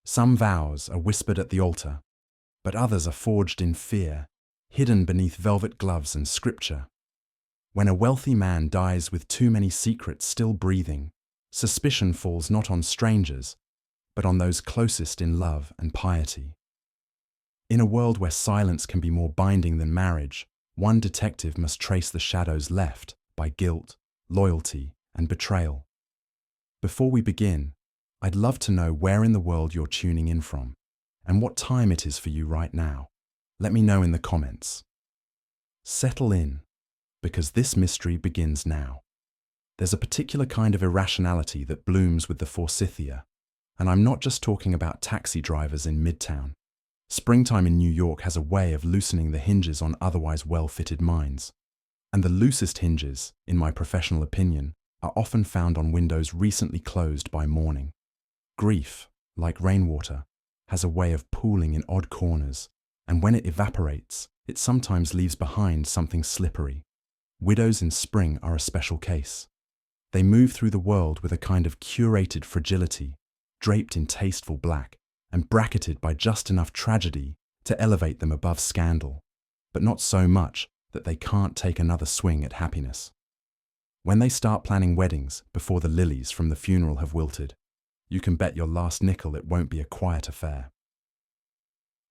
Some vows are whispered at the altar, but others are forged in fear, hidden beneath velvet gloves and scripture. When a wealthy man dies with too many secrets still breathing, suspicion falls not on strangers, but on those closest in love and piety. In a world where silence can be more binding than marriage, one detective must trace the shadows left by guilt, loyalty, and betrayal. Before we begin, I'd love to know where in the world you're tuning in from, and what time it is for you right now. Let me know in the comments. Settle in, because this mystery begins now. There's a particular kind of irrationality that blooms with the Forsythia, and I'm not just talking about taxi drivers in Midtown. Springtime in New York has a way of loosening the hinges on otherwise well-fitted minds. And the loosest hinges, in my professional opinion, are often found on windows recently closed by mourning. Grief, like rainwater, has a way of pooling in odd corners, and when it evaporates, it sometimes leaves behind something slippery. Widows in spring are a special case. They move through the world with a kind of curated fragility, draped in tasteful black, and bracketed by just enough tragedy to elevate them above scandal, but not so much that they can't take another swing at happiness. When they start planning weddings before the lilies from the funeral have wilted, you can bet your last nickel it won't be a quiet affair.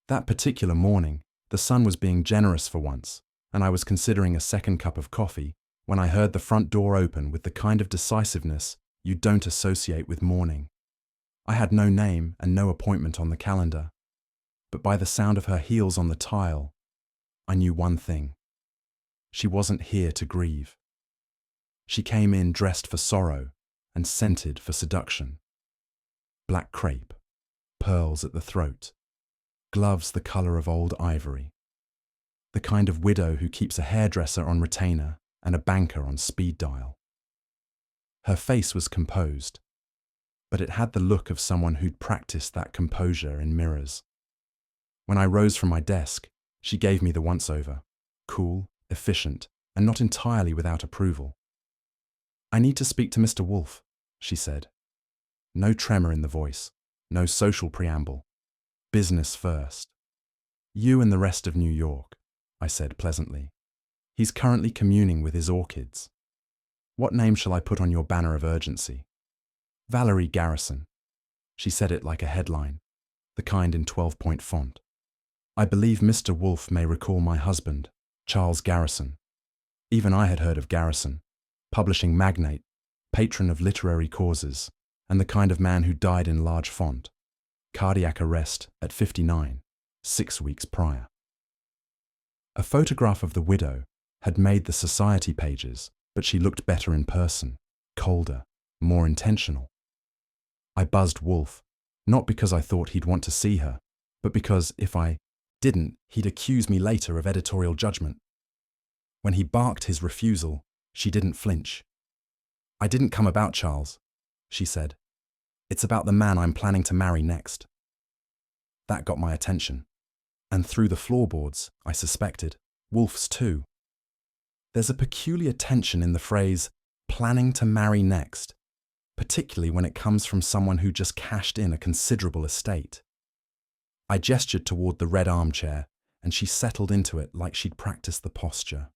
That particular morning, the sun was being generous for once, and I was considering a second cup of coffee when I heard the front door open with the kind of decisiveness you don't associate with mourning. I had no name and no appointment on the calendar, but by the sound of her heels on the tile, I knew one thing. She wasn't here to grieve. She came in dressed for sorrow and scented for seduction. Black crepe, pearls at the throat, gloves the colour of old ivory. The kind of widow who keeps a hairdresser on retainer and a banker on speed dial. Her face was composed, but it had the look of someone who'd practiced that composure in mirrors. When I rose from my desk, she gave me the once-over, cool, efficient, and not entirely without approval. "I need to speak to Mr. Wolfe," she said. No tremor in the voice, no social preamble. Business first. "You and the rest of New York," I said pleasantly. "He's currently communing with his orchids. What name shall I put on your banner of urgency?" "Valerie Garrison." She said it like a headline, the kind in 12-point font. I believe Mr. Wolfe may recall my husband, Charles Garrison. Even I had heard of Garrison, publishing magnate, patron of literary causes, and the kind of man who died in large font. Cardiac arrest at 59, 6 weeks prior. A photograph of the widow had made the society pages, but she looked better in person, colder, more intentional. I buzzed Wolfe, not because I thought he'd want to see her, but because if I didn't, he'd accuse me later of editorial judgment. When he barked his refusal, she didn't flinch. "I didn't come about Charles," she said. "It's about the man I'm planning to marry next." That got my attention, and through the floorboards, I suspected, Wolfe's too. There's a peculiar tension in the phrase, planning to marry next, particularly when it comes from someone who just cashed in a considerable estate. I gestured toward the red armchair, and she settled into it like she'd practiced the posture.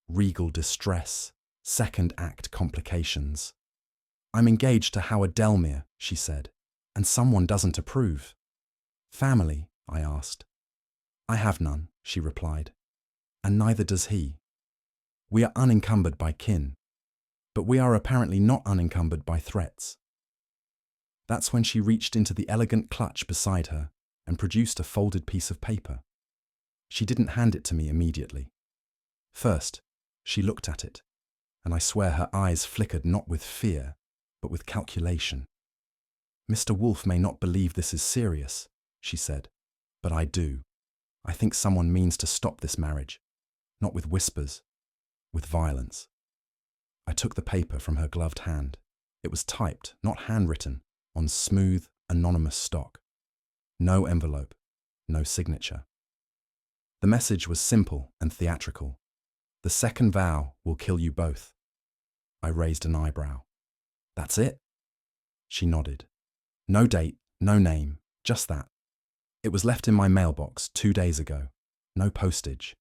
Regal distress, second act complications. "I'm engaged to Howard Delmere," she said, "and someone doesn't approve." "Family?" I asked. "I have none," she replied, "and neither does he. We are unencumbered by kin, but we are apparently not unencumbered by threats." That's when she reached into the elegant clutch beside her and produced a folded piece of paper. She didn't hand it to me immediately. First, she looked at it, and I swear her eyes flickered not with fear, but with calculation. "Mr. Wolfe may not believe this is serious," she said, "but I do. I think someone means to stop this marriage, not with whispers, with violence." I took the paper from her gloved hand. It was typed, not handwritten, on smooth, anonymous stock. No envelope, no signature. The message was simple and theatrical. "The second vow will kill you both." I raised an eyebrow. "That's it?" She nodded. "No date, no name, Just that. It was left in my mailbox 2 days ago. No postage.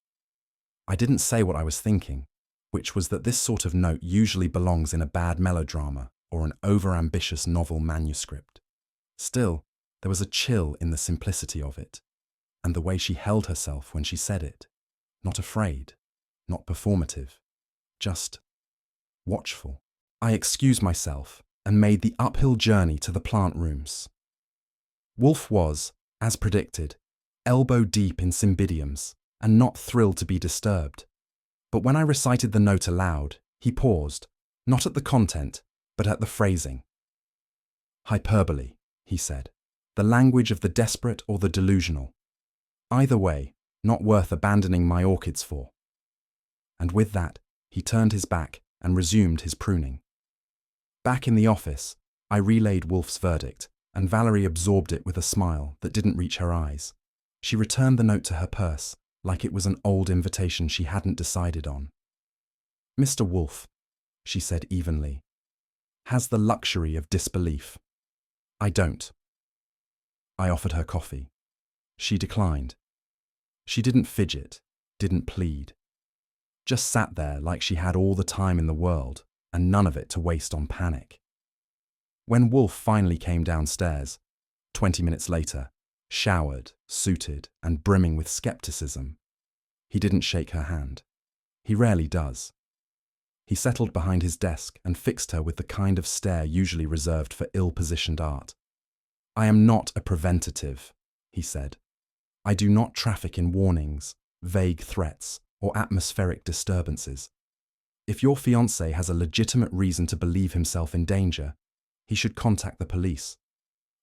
I didn't say what I was thinking, which was that this sort of note usually belongs in a bad melodrama or an over-ambitious novel manuscript. Still, there was a chill in the simplicity of it, and the way she held herself when she said it. Not afraid, not performative, just watchful. I excused myself and made the uphill journey to the plant rooms. Wolfe was, as predicted, elbow deep in cymbidiums and not thrilled to be disturbed. But when I recited the note aloud, he paused, not at the content, but at the phrasing. Hyperbole, he said, the language of the desperate or the delusional. Either way, not worth abandoning my orchids for. And with that, he turned his back and resumed his pruning. Back in the office, I relayed Wolfe's verdict, and Valerie absorbed it with a smile that didn't reach her eyes. She returned the note to her purse, like it was an old invitation she hadn't decided on. Mr. Wolfe, she said evenly, has the luxury of disbelief. I don't. I offered her coffee. She declined. She didn't fidget, didn't plead. Just sat there like she had all the time in the world and none of it to waste on panic. When Wolfe finally came downstairs, 20 minutes later, showered, suited, and brimming with skepticism, he didn't shake her hand. He rarely does. He settled behind his desk and fixed her with the kind of stare usually reserved for ill-positioned art. I am not a preventative, he said. I do not traffic in warnings, vague threats, or atmospheric disturbances. If your fiancé has a legitimate reason to believe himself in danger, he should contact the police.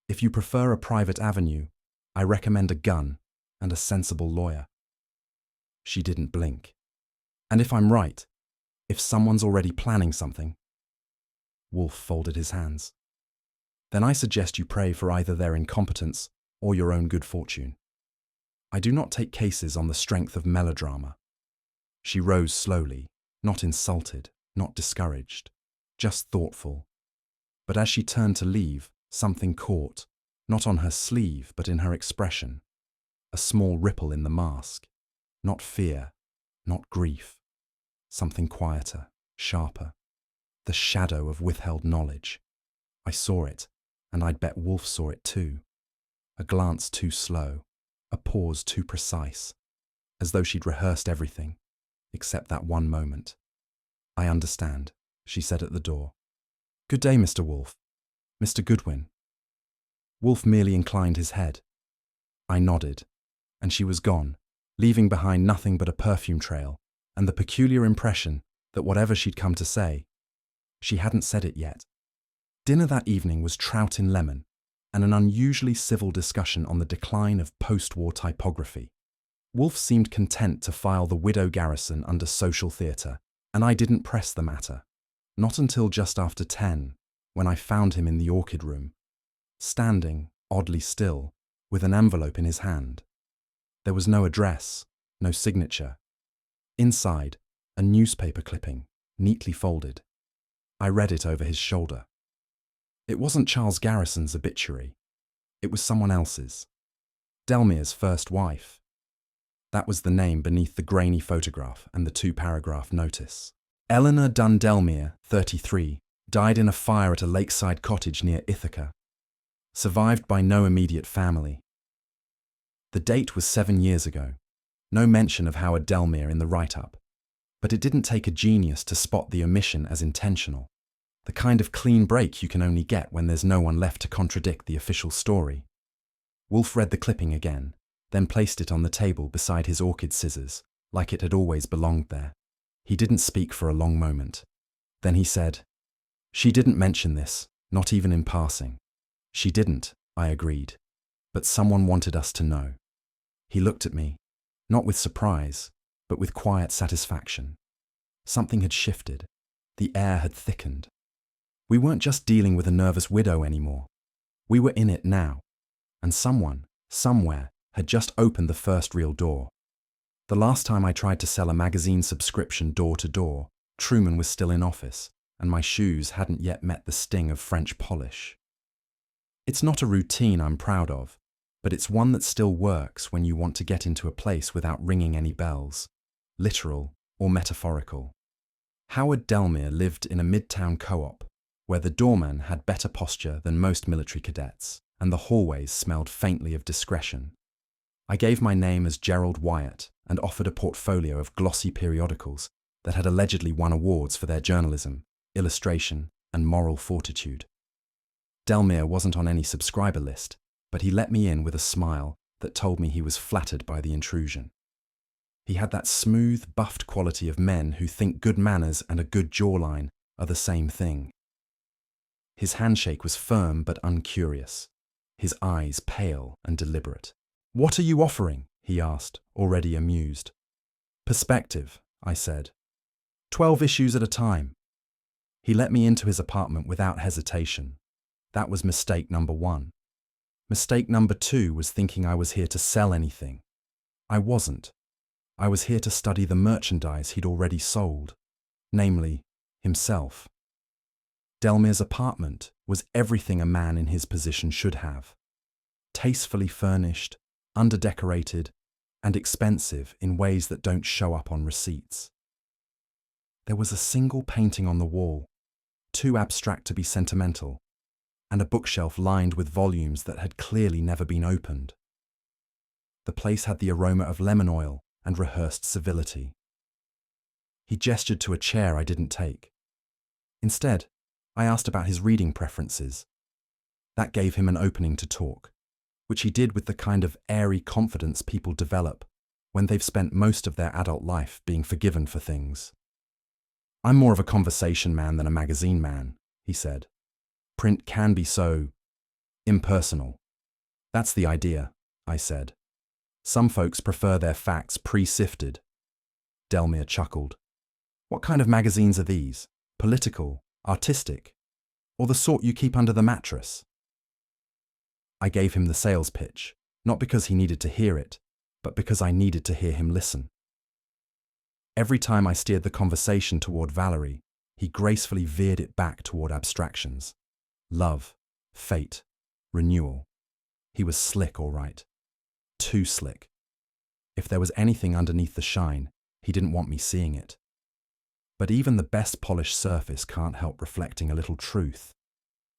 If you prefer a private avenue, I recommend a gun and a sensible lawyer. She didn't blink. And if I'm right, if someone's already planning something, Wolfe folded his hands. Then I suggest you pray for either their incompetence or your own good fortune. I do not take cases on the strength of melodrama. She rose slowly, not insulted, not discouraged, just thoughtful. But as she turned to leave, something caught, not on her sleeve but in her expression. A small ripple in the mask. Not fear, not grief. Something quieter, sharper. The shadow of withheld knowledge. I saw it, and I'd bet Wolfe saw it too. A glance too slow, a pause too precise, as though she'd rehearsed everything, except that one moment. I understand, she said at the door. Good day, Mr. Wolfe. Mr. Goodwin. Wolfe merely inclined his head. I nodded, and she was gone, leaving behind nothing but a perfume trail and the peculiar impression that whatever she'd come to say, she hadn't said it yet. Dinner that evening was trout in lemon and an unusually civil discussion on the decline of post-war typography. Wolfe seemed content to file the Widow Garrison under social theatre, and I didn't press the matter. Not until just after 10, when I found him in the orchid room, standing, oddly still, with an envelope in his hand. There was no address, no signature. Inside, a newspaper clipping, neatly folded. I read it over his shoulder. It wasn't Charles Garrison's obituary. It was someone else's. Delmere's first wife. That was the name beneath the grainy photograph and the 2-paragraph notice. Eleanor Dunn Delmere, 33, died in a fire at a lakeside cottage near Ithaca. Survived by no immediate family. The date was 7 years ago. No mention of Howard Delmere in the write-up. But it didn't take a genius to spot the omission as intentional. The kind of clean break you can only get when there's no one left to contradict the official story. Wolfe read the clipping again, then placed it on the table beside his orchid scissors, like it had always belonged there. He didn't speak for a long moment. Then he said, "She didn't mention this, not even in passing." "She didn't," I agreed, "but someone wanted us to know." He looked at me, not with surprise, but with quiet satisfaction. Something had shifted. The air had thickened. We weren't just dealing with a nervous widow anymore. We were in it now, and someone, somewhere, had just opened the first real door. The last time I tried to sell a magazine subscription door to door, Truman was still in office, and my shoes hadn't yet met the sting of French polish. It's not a routine I'm proud of, but it's one that still works when you want to get into a place without ringing any bells, literal or metaphorical. Howard Delmere lived in a midtown co-op where the doorman had better posture than most military cadets, and the hallways smelled faintly of discretion. I gave my name as Gerald Wyatt and offered a portfolio of glossy periodicals that had allegedly won awards for their journalism, illustration, and moral fortitude. Delmere wasn't on any subscriber list, but he let me in with a smile that told me he was flattered by the intrusion. He had that smooth, buffed quality of men who think good manners and a good jawline are the same thing. His handshake was firm but uncurious, his eyes pale and deliberate. "What are you offering?" he asked, already amused. "Perspective," I said. 12 issues at a time. He let me into his apartment without hesitation. That was mistake number 1. Mistake number 2 was thinking I was here to sell anything. I wasn't. I was here to study the merchandise he'd already sold, namely, himself. Delmere's apartment was everything a man in his position should have. Tastefully furnished, underdecorated, and expensive in ways that don't show up on receipts. There was a single painting on the wall, too abstract to be sentimental, and a bookshelf lined with volumes that had clearly never been opened. The place had the aroma of lemon oil and rehearsed civility. He gestured to a chair I didn't take. Instead, I asked about his reading preferences. That gave him an opening to talk, which he did with the kind of airy confidence people develop when they've spent most of their adult life being forgiven for things. "I'm more of a conversation man than a magazine man," he said. "Print can be so impersonal." "That's the idea," I said. "Some folks prefer their facts pre-sifted." Delmere chuckled. "What kind of magazines are these? Political, artistic, or the sort you keep under the mattress?" I gave him the sales pitch, not because he needed to hear it, but because I needed to hear him listen. Every time I steered the conversation toward Valerie, he gracefully veered it back toward abstractions. Love, fate, renewal. He was slick, all right. Too slick. If there was anything underneath the shine, he didn't want me seeing it. But even the best polished surface can't help reflecting a little truth.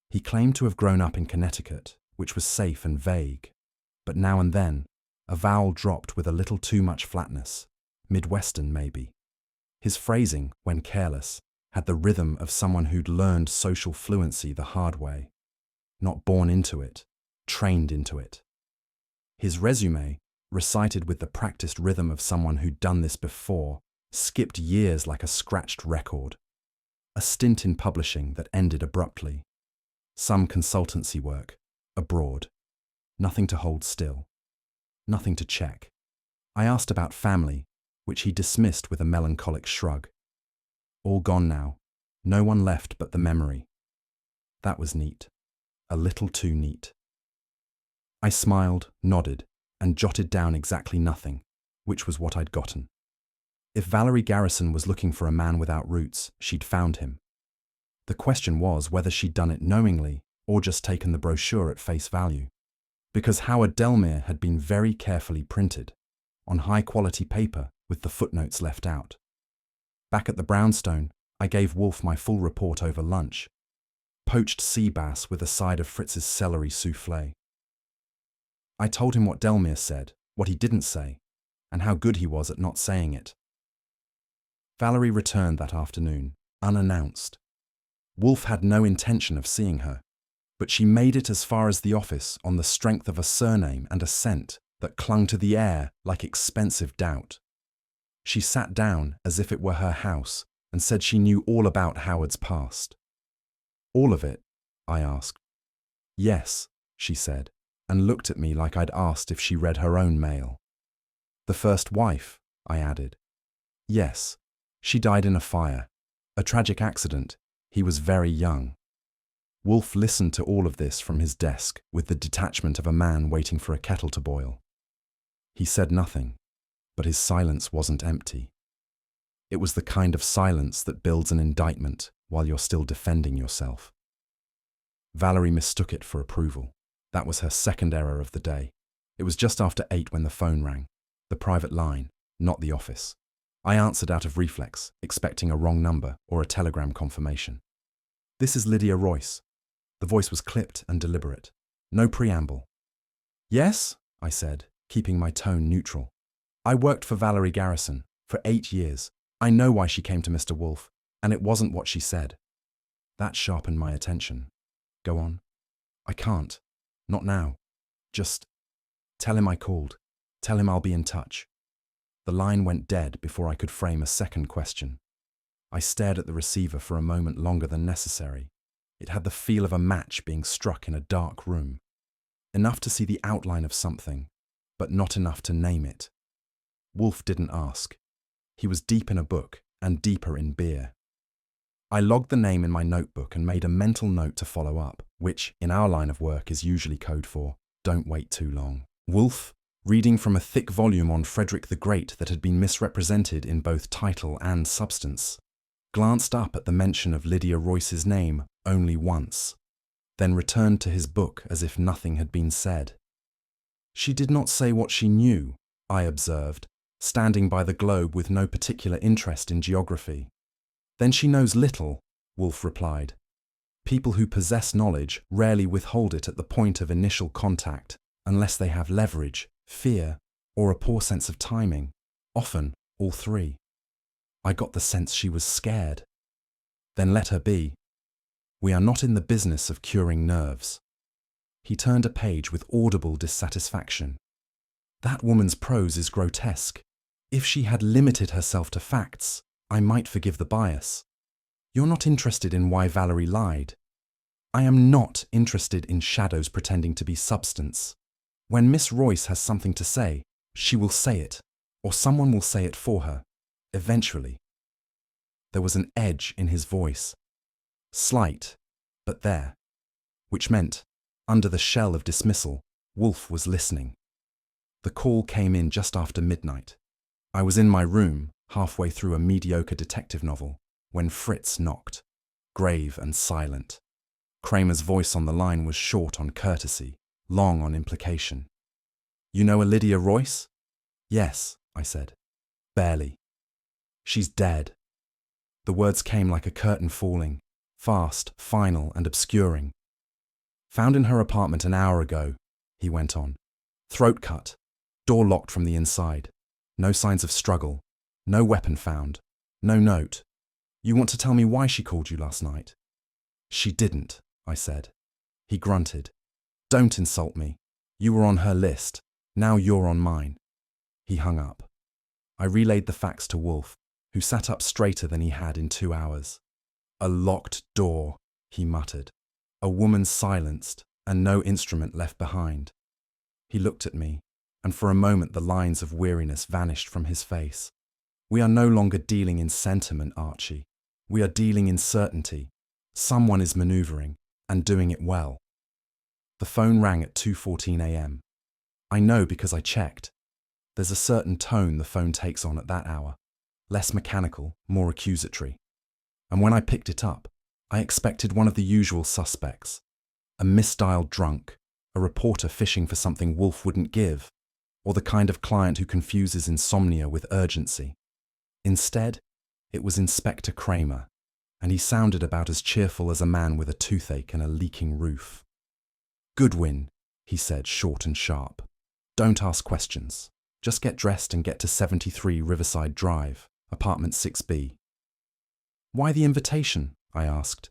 He claimed to have grown up in Connecticut, which was safe and vague, but now and then, a vowel dropped with a little too much flatness. Midwestern, maybe. His phrasing, when careless, had the rhythm of someone who'd learned social fluency the hard way. Not born into it, trained into it. His resume, recited with the practiced rhythm of someone who'd done this before, skipped years like a scratched record. A stint in publishing that ended abruptly. Some consultancy work, abroad. Nothing to hold still. Nothing to check. I asked about family, which he dismissed with a melancholic shrug. All gone now, no one left but the memory. That was neat. A little too neat. I smiled, nodded, and jotted down exactly nothing, which was what I'd gotten. If Valerie Garrison was looking for a man without roots, she'd found him. The question was whether she'd done it knowingly or just taken the brochure at face value. Because Howard Delmere had been very carefully printed, on high-quality paper with the footnotes left out. Back at the brownstone, I gave Wolfe my full report over lunch. Poached sea bass with a side of Fritz's celery soufflé. I told him what Delmere said, what he didn't say, and how good he was at not saying it. Valerie returned that afternoon, unannounced. Wolfe had no intention of seeing her, but she made it as far as the office on the strength of a surname and a scent that clung to the air like expensive doubt. She sat down as if it were her house and said she knew all about Howard's past. "All of it?" I asked. "Yes," she said, and looked at me like I'd asked if she read her own mail. "The first wife," I added. "Yes, she died in a fire. A tragic accident. He was very young." Wolfe listened to all of this from his desk with the detachment of a man waiting for a kettle to boil. He said nothing, but his silence wasn't empty. It was the kind of silence that builds an indictment while you're still defending yourself. Valerie mistook it for approval. That was her second error of the day. It was just after 8 when the phone rang. The private line, not the office. I answered out of reflex, expecting a wrong number or a telegram confirmation. "This is Lydia Royce." The voice was clipped and deliberate. No preamble. "Yes," I said, keeping my tone neutral. "I worked for Valerie Garrison for 8 years. I know why she came to Mr. Wolfe, and it wasn't what she said." That sharpened my attention. "Go on." "I can't. Not now. Just tell him I called. Tell him I'll be in touch." The line went dead before I could frame a second question. I stared at the receiver for a moment longer than necessary. It had the feel of a match being struck in a dark room. Enough to see the outline of something, but not enough to name it. Wolfe didn't ask. He was deep in a book and deeper in beer. I logged the name in my notebook and made a mental note to follow up, which, in our line of work, is usually code for "don't wait too long." Wolfe, reading from a thick volume on Frederick the Great that had been misrepresented in both title and substance, glanced up at the mention of Lydia Royce's name only once, then returned to his book as if nothing had been said. "She did not say what she knew," I observed, standing by the globe with no particular interest in geography. "Then she knows little," Wolfe replied. "People who possess knowledge rarely withhold it at the point of initial contact, unless they have leverage, fear, or a poor sense of timing, often all three." I got the sense she was scared. "Then let her be. We are not in the business of curing nerves." He turned a page with audible dissatisfaction. "That woman's prose is grotesque. If she had limited herself to facts, I might forgive the bias. You're not interested in why Valerie lied. I am not interested in shadows pretending to be substance. When Miss Royce has something to say, she will say it, or someone will say it for her, eventually." There was an edge in his voice. Slight, but there. Which meant, under the shell of dismissal, Wolfe was listening. The call came in just after midnight. I was in my room, halfway through a mediocre detective novel, when Fritz knocked, grave and silent. Kramer's voice on the line was short on courtesy, long on implication. "You know a Lydia Royce?" "Yes," I said. "Barely." "She's dead." The words came like a curtain falling, fast, final, and obscuring. "Found in her apartment an hour ago," he went on. "Throat cut, door locked from the inside. No signs of struggle, no weapon found, no note. You want to tell me why she called you last night?" "She didn't," I said. He grunted. "Don't insult me. You were on her list. Now you're on mine." He hung up. I relayed the facts to Wolfe, who sat up straighter than he had in 2 hours. "A locked door," he muttered. "A woman silenced, and no instrument left behind." He looked at me, and for a moment the lines of weariness vanished from his face. "We are no longer dealing in sentiment, Archie. We are dealing in certainty. Someone is maneuvering, and doing it well." The phone rang at 2:14 a.m. I know because I checked. There's a certain tone the phone takes on at that hour, less mechanical, more accusatory. And when I picked it up, I expected one of the usual suspects. A misdialed drunk, a reporter fishing for something Wolfe wouldn't give, or the kind of client who confuses insomnia with urgency. Instead, it was Inspector Kramer, and he sounded about as cheerful as a man with a toothache and a leaking roof. "Goodwin," he said, short and sharp. "Don't ask questions. Just get dressed and get to 73 Riverside Drive, apartment 6B. "Why the invitation?" I asked.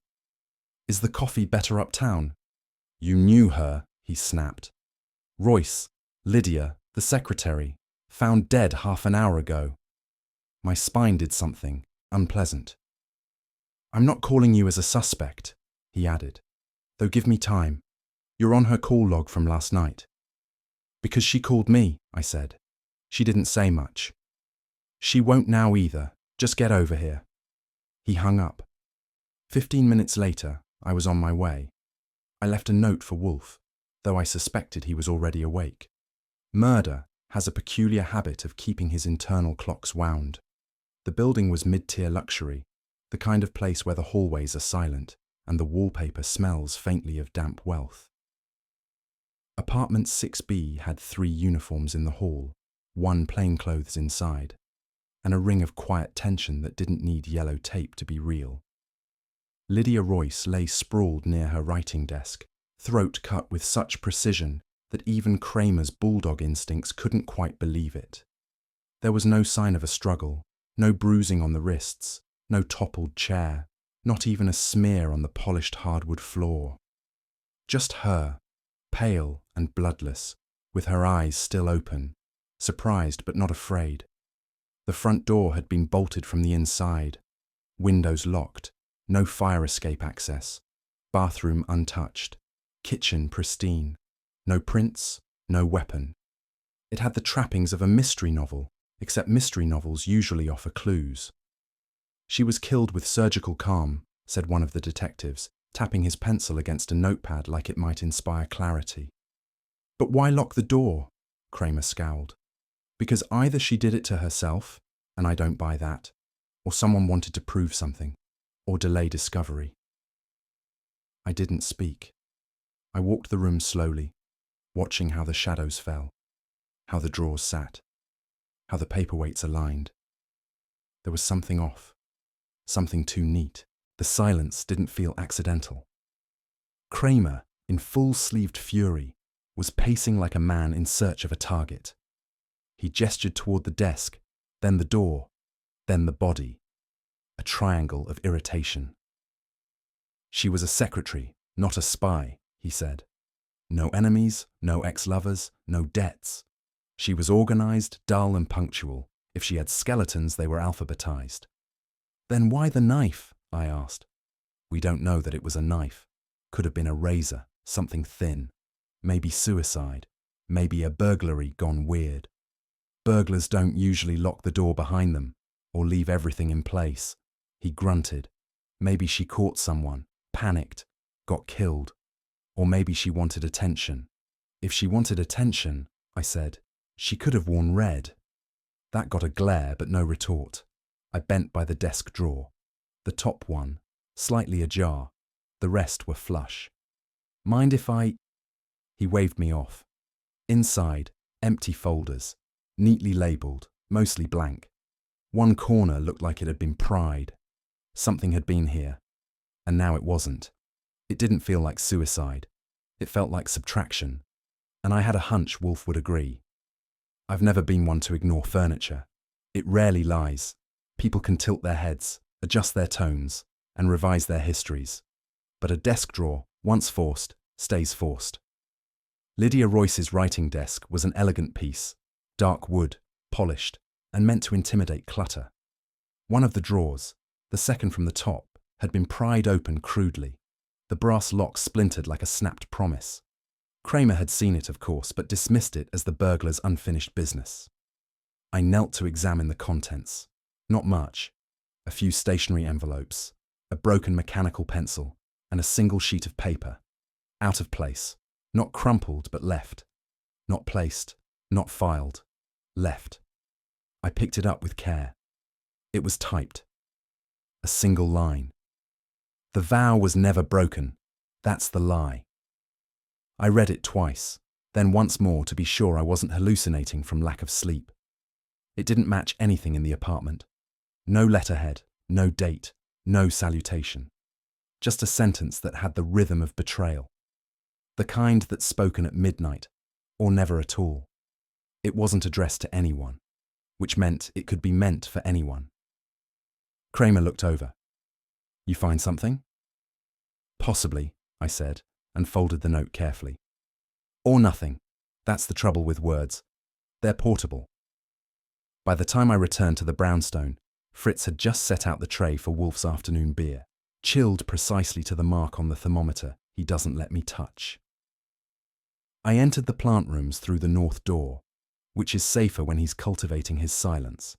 "Is the coffee better uptown?" "You knew her," he snapped. "Royce, Lydia, the secretary, found dead half an hour ago." My spine did something unpleasant. "I'm not calling you as a suspect," he added, "though give me time. You're on her call log from last night." "Because she called me," I said. "She didn't say much." "She won't now either. Just get over here." He hung up. 15 minutes later, I was on my way. I left a note for Wolfe, though I suspected he was already awake. Murder has a peculiar habit of keeping his internal clocks wound. The building was mid-tier luxury, the kind of place where the hallways are silent and the wallpaper smells faintly of damp wealth. Apartment 6B had 3 uniforms in the hall, 1 plainclothes inside, and a ring of quiet tension that didn't need yellow tape to be real. Lydia Royce lay sprawled near her writing desk, throat cut with such precision that even Kramer's bulldog instincts couldn't quite believe it. There was no sign of a struggle, no bruising on the wrists, no toppled chair, not even a smear on the polished hardwood floor. Just her, pale and bloodless, with her eyes still open, surprised but not afraid. The front door had been bolted from the inside, windows locked, no fire escape access, bathroom untouched, kitchen pristine, no prints, no weapon. It had the trappings of a mystery novel, except mystery novels usually offer clues. She was killed with surgical calm, said one of the detectives, tapping his pencil against a notepad like it might inspire clarity. But why lock the door? Kramer scowled. Because either she did it to herself, and I don't buy that, or someone wanted to prove something, or delay discovery. I didn't speak. I walked the room slowly, watching how the shadows fell, how the drawers sat, how the paperweights aligned. There was something off, something too neat. The silence didn't feel accidental. Kramer, in full-sleeved fury, was pacing like a man in search of a target. He gestured toward the desk, then the door, then the body. A triangle of irritation. She was a secretary, not a spy, he said. No enemies, no ex-lovers, no debts. She was organized, dull and punctual. If she had skeletons, they were alphabetized. Then why the knife? I asked. We don't know that it was a knife. Could have been a razor, something thin. Maybe suicide. Maybe a burglary gone weird. Burglars don't usually lock the door behind them, or leave everything in place. He grunted. Maybe she caught someone, panicked, got killed. Or maybe she wanted attention. If she wanted attention, I said, she could have worn red. That got a glare but no retort. I bent by the desk drawer. The top one, slightly ajar. The rest were flush. Mind if I... He waved me off. Inside, empty folders, neatly labelled, mostly blank. One corner looked like it had been pried. Something had been here, and now it wasn't. It didn't feel like suicide. It felt like subtraction, and I had a hunch Wolfe would agree. I've never been one to ignore furniture. It rarely lies. People can tilt their heads, adjust their tones, and revise their histories. But a desk drawer, once forced, stays forced. Lydia Royce's writing desk was an elegant piece, dark wood, polished, and meant to intimidate clutter. One of the drawers, the second from the top, had been pried open crudely. The brass lock splintered like a snapped promise. Kramer had seen it, of course, but dismissed it as the burglar's unfinished business. I knelt to examine the contents. Not much. A few stationery envelopes, a broken mechanical pencil, and a single sheet of paper. Out of place. Not crumpled, but left. Not placed, not filed. Left. I picked it up with care. It was typed. A single line. The vow was never broken. That's the lie. I read it twice, then once more to be sure I wasn't hallucinating from lack of sleep. It didn't match anything in the apartment. No letterhead, no date, no salutation. Just a sentence that had the rhythm of betrayal. The kind that's spoken at midnight, or never at all. It wasn't addressed to anyone, which meant it could be meant for anyone. Kramer looked over. You find something? Possibly, I said, and folded the note carefully. Or nothing. That's the trouble with words. They're portable. By the time I returned to the brownstone, Fritz had just set out the tray for Wolfe's afternoon beer, chilled precisely to the mark on the thermometer he doesn't let me touch. I entered the plant rooms through the north door, which is safer when he's cultivating his silence,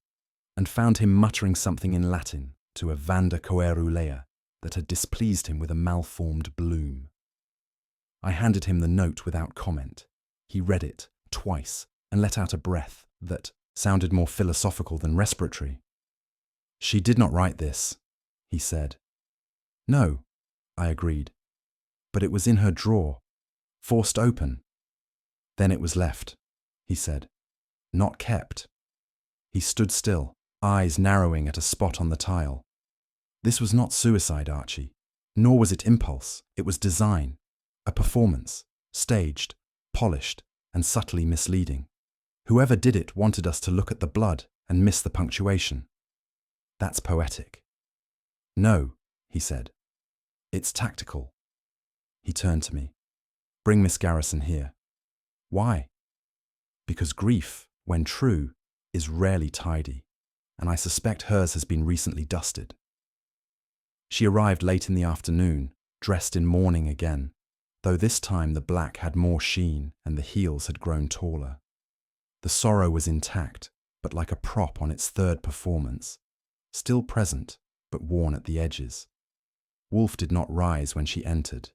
and found him muttering something in Latin to a Vanda Coerulea that had displeased him with a malformed bloom. I handed him the note without comment. He read it twice and let out a breath that sounded more philosophical than respiratory. She did not write this, he said. No, I agreed. But it was in her drawer, forced open. Then it was left, he said. Not kept. He stood still, eyes narrowing at a spot on the tile. This was not suicide, Archie. Nor was it impulse. It was design. A performance. Staged, polished, and subtly misleading. Whoever did it wanted us to look at the blood and miss the punctuation. That's poetic. No, he said. It's tactical. He turned to me. Bring Miss Garrison here. Why? Because grief, when true, is rarely tidy, and I suspect hers has been recently dusted. She arrived late in the afternoon, dressed in mourning again, though this time the black had more sheen and the heels had grown taller. The sorrow was intact, but like a prop on its third performance, still present, but worn at the edges. Wolfe did not rise when she entered.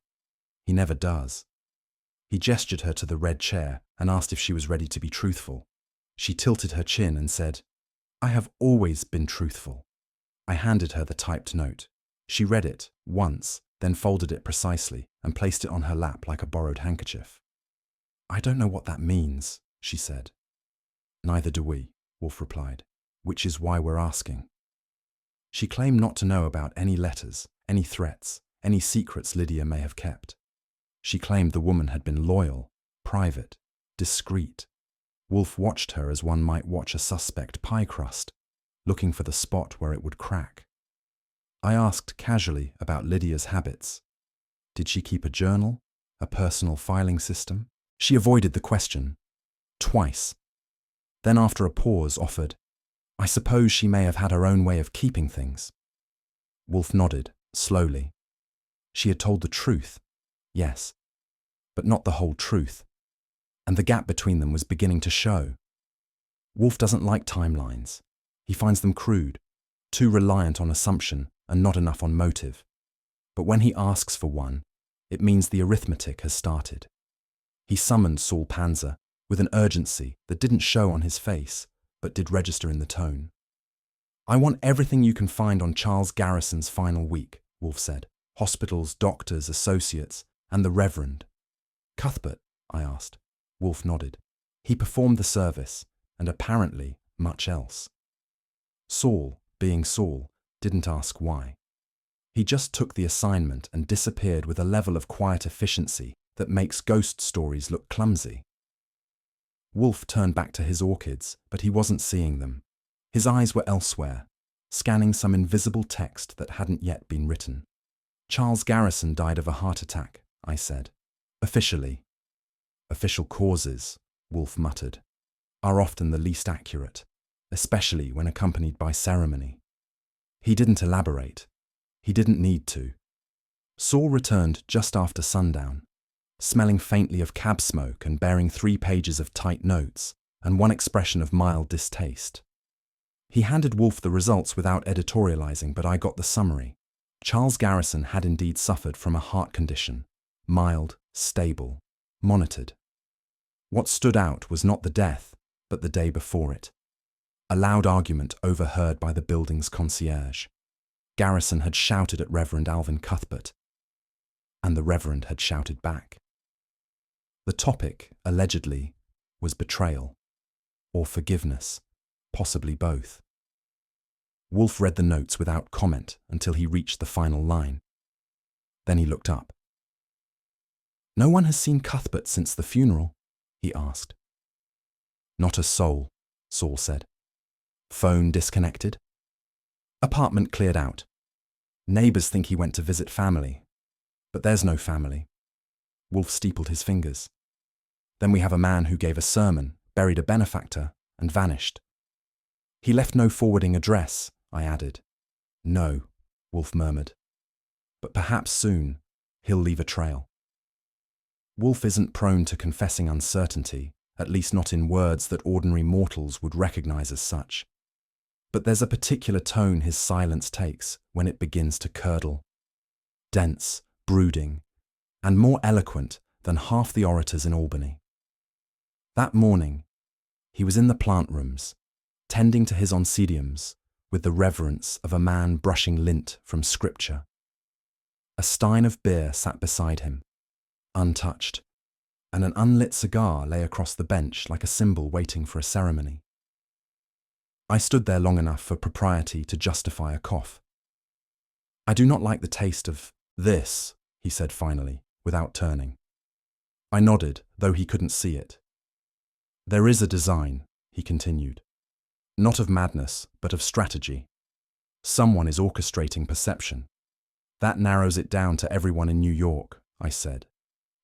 He never does. He gestured her to the red chair and asked if she was ready to be truthful. She tilted her chin and said, I have always been truthful. I handed her the typed note. She read it once, then folded it precisely and placed it on her lap like a borrowed handkerchief. I don't know what that means, she said. Neither do we, Wolfe replied, which is why we're asking. She claimed not to know about any letters, any threats, any secrets Lydia may have kept. She claimed the woman had been loyal, private, discreet. Wolfe watched her as one might watch a suspect pie crust, looking for the spot where it would crack. I asked casually about Lydia's habits. Did she keep a journal, a personal filing system? She avoided the question. Twice. Then after a pause offered, I suppose she may have had her own way of keeping things. Wolfe nodded, slowly. She had told the truth, yes, but not the whole truth, and the gap between them was beginning to show. Wolfe doesn't like timelines. He finds them crude, too reliant on assumption and not enough on motive. But when he asks for one, it means the arithmetic has started. He summoned Saul Panzer with an urgency that didn't show on his face, but did register in the tone. I want everything you can find on Charles Garrison's final week, Wolfe said. Hospitals, doctors, associates, and the Reverend. Cuthbert, I asked. Wolfe nodded. He performed the service, and apparently much else. Saul, being Saul, didn't ask why. He just took the assignment and disappeared with a level of quiet efficiency that makes ghost stories look clumsy. Wolfe turned back to his orchids, but he wasn't seeing them. His eyes were elsewhere, scanning some invisible text that hadn't yet been written. Charles Garrison died of a heart attack, I said. Officially. Official causes, Wolfe muttered, are often the least accurate, especially when accompanied by ceremony. He didn't elaborate. He didn't need to. Saul returned just after sundown, smelling faintly of cab smoke and bearing 3 pages of tight notes and one expression of mild distaste. He handed Wolfe the results without editorializing, but I got the summary. Charles Garrison had indeed suffered from a heart condition, mild, stable, monitored. What stood out was not the death, but the day before it. A loud argument overheard by the building's concierge. Garrison had shouted at Reverend Alvin Cuthbert, and the Reverend had shouted back. The topic, allegedly, was betrayal, or forgiveness, possibly both. Wolfe read the notes without comment until he reached the final line. Then he looked up. No one has seen Cuthbert since the funeral, he asked. Not a soul, Saul said. Phone disconnected? Apartment cleared out. Neighbours think he went to visit family. But there's no family. Wolfe steepled his fingers. Then we have a man who gave a sermon, buried a benefactor, and vanished. He left no forwarding address, I added. No, Wolfe murmured. But perhaps soon, he'll leave a trail. Wolfe isn't prone to confessing uncertainty, at least not in words that ordinary mortals would recognize as such. But there's a particular tone his silence takes when it begins to curdle. Dense, brooding, and more eloquent than half the orators in Albany. That morning, he was in the plant rooms, tending to his oncidiums with the reverence of a man brushing lint from scripture. A stein of beer sat beside him, untouched, and an unlit cigar lay across the bench like a symbol waiting for a ceremony. I stood there long enough for propriety to justify a cough. "I do not like the taste of this," he said finally, without turning. I nodded, though he couldn't see it. "There is a design," he continued. "Not of madness, but of strategy. Someone is orchestrating perception. That narrows it down to everyone in New York," I said.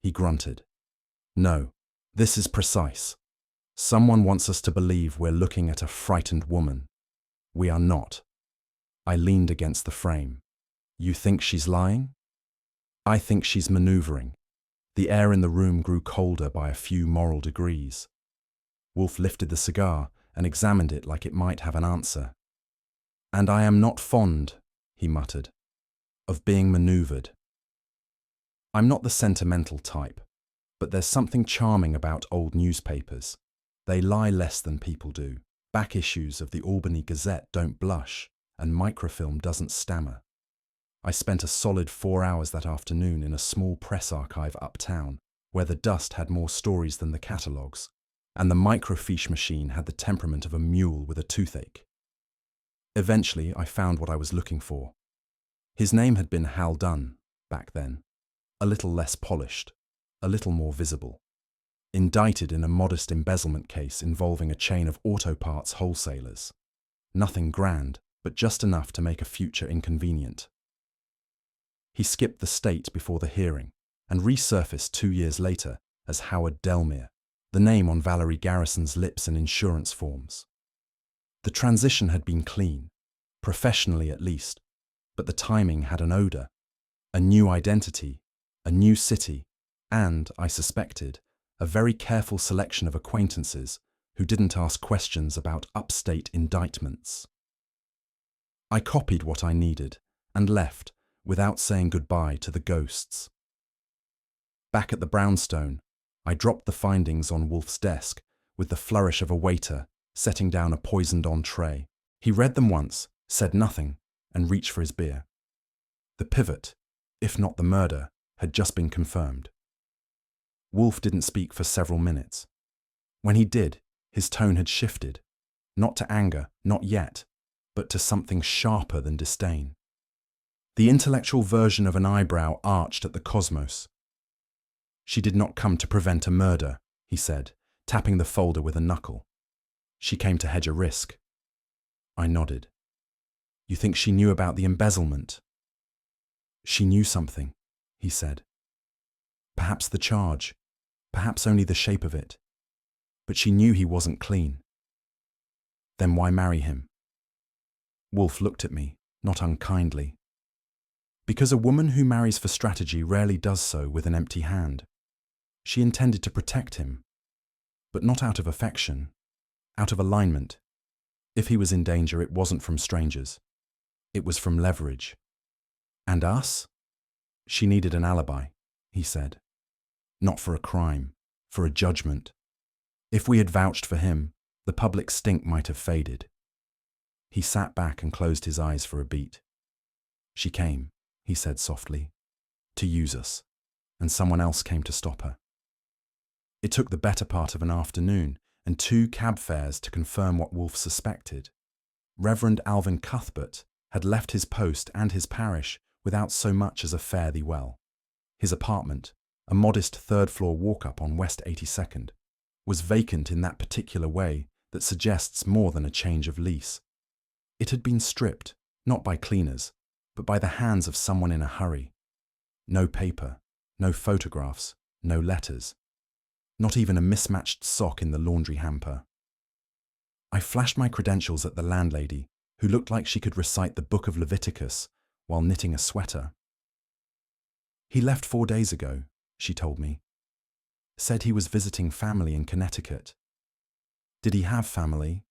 He grunted. "No, this is precise. Someone wants us to believe we're looking at a frightened woman. We are not." I leaned against the frame. "You think she's lying?" "I think she's maneuvering." The air in the room grew colder by a few moral degrees. Wolfe lifted the cigar and examined it like it might have an answer. "And I am not fond," he muttered, "of being maneuvered. I'm not the sentimental type, but there's something charming about old newspapers. They lie less than people do. Back issues of the Albany Gazette don't blush, and microfilm doesn't stammer. I spent a solid 4 hours that afternoon in a small press archive uptown, where the dust had more stories than the catalogues, and the microfiche machine had the temperament of a mule with a toothache. Eventually, I found what I was looking for. His name had been Hal Dunn, back then. A little less polished, a little more visible. Indicted in a modest embezzlement case involving a chain of auto parts wholesalers. Nothing grand, but just enough to make a future inconvenient. He skipped the state before the hearing and resurfaced 2 years later as Howard Delmere, the name on Valerie Garrison's lips in insurance forms. The transition had been clean, professionally at least, but the timing had an odor, a new identity, a new city, and, I suspected, a very careful selection of acquaintances who didn't ask questions about upstate indictments. I copied what I needed and left without saying goodbye to the ghosts. Back at the brownstone, I dropped the findings on Wolfe's desk with the flourish of a waiter setting down a poisoned-on tray. He read them once, said nothing, and reached for his beer. The pivot, if not the murder, had just been confirmed. Wolfe didn't speak for several minutes. When he did, his tone had shifted, not to anger, not yet, but to something sharper than disdain. The intellectual version of an eyebrow arched at the cosmos. "She did not come to prevent a murder," he said, tapping the folder with a knuckle. "She came to hedge a risk." I nodded. "You think she knew about the embezzlement?" "She knew something," he said. "Perhaps the charge, perhaps only the shape of it. But she knew he wasn't clean." "Then why marry him?" Wolfe looked at me, not unkindly. "Because a woman who marries for strategy rarely does so with an empty hand. She intended to protect him, but not out of affection, out of alignment. If he was in danger, it wasn't from strangers. It was from leverage. And us? She needed an alibi," he said. "Not for a crime, for a judgment. If we had vouched for him, the public stink might have faded." He sat back and closed his eyes for a beat. "She came," he said softly, "to use us, and someone else came to stop her." It took the better part of an afternoon and 2 cab fares to confirm what Wolfe suspected. Reverend Alvin Cuthbert had left his post and his parish without so much as a fare thee well. His apartment, a modest 3rd-floor walk-up on West 82nd, was vacant in that particular way that suggests more than a change of lease. It had been stripped, not by cleaners, but by the hands of someone in a hurry. No paper, no photographs, no letters. Not even a mismatched sock in the laundry hamper. I flashed my credentials at the landlady, who looked like she could recite the Book of Leviticus while knitting a sweater. "He left 4 days ago," she told me. "Said he was visiting family in Connecticut." "Did he have family?"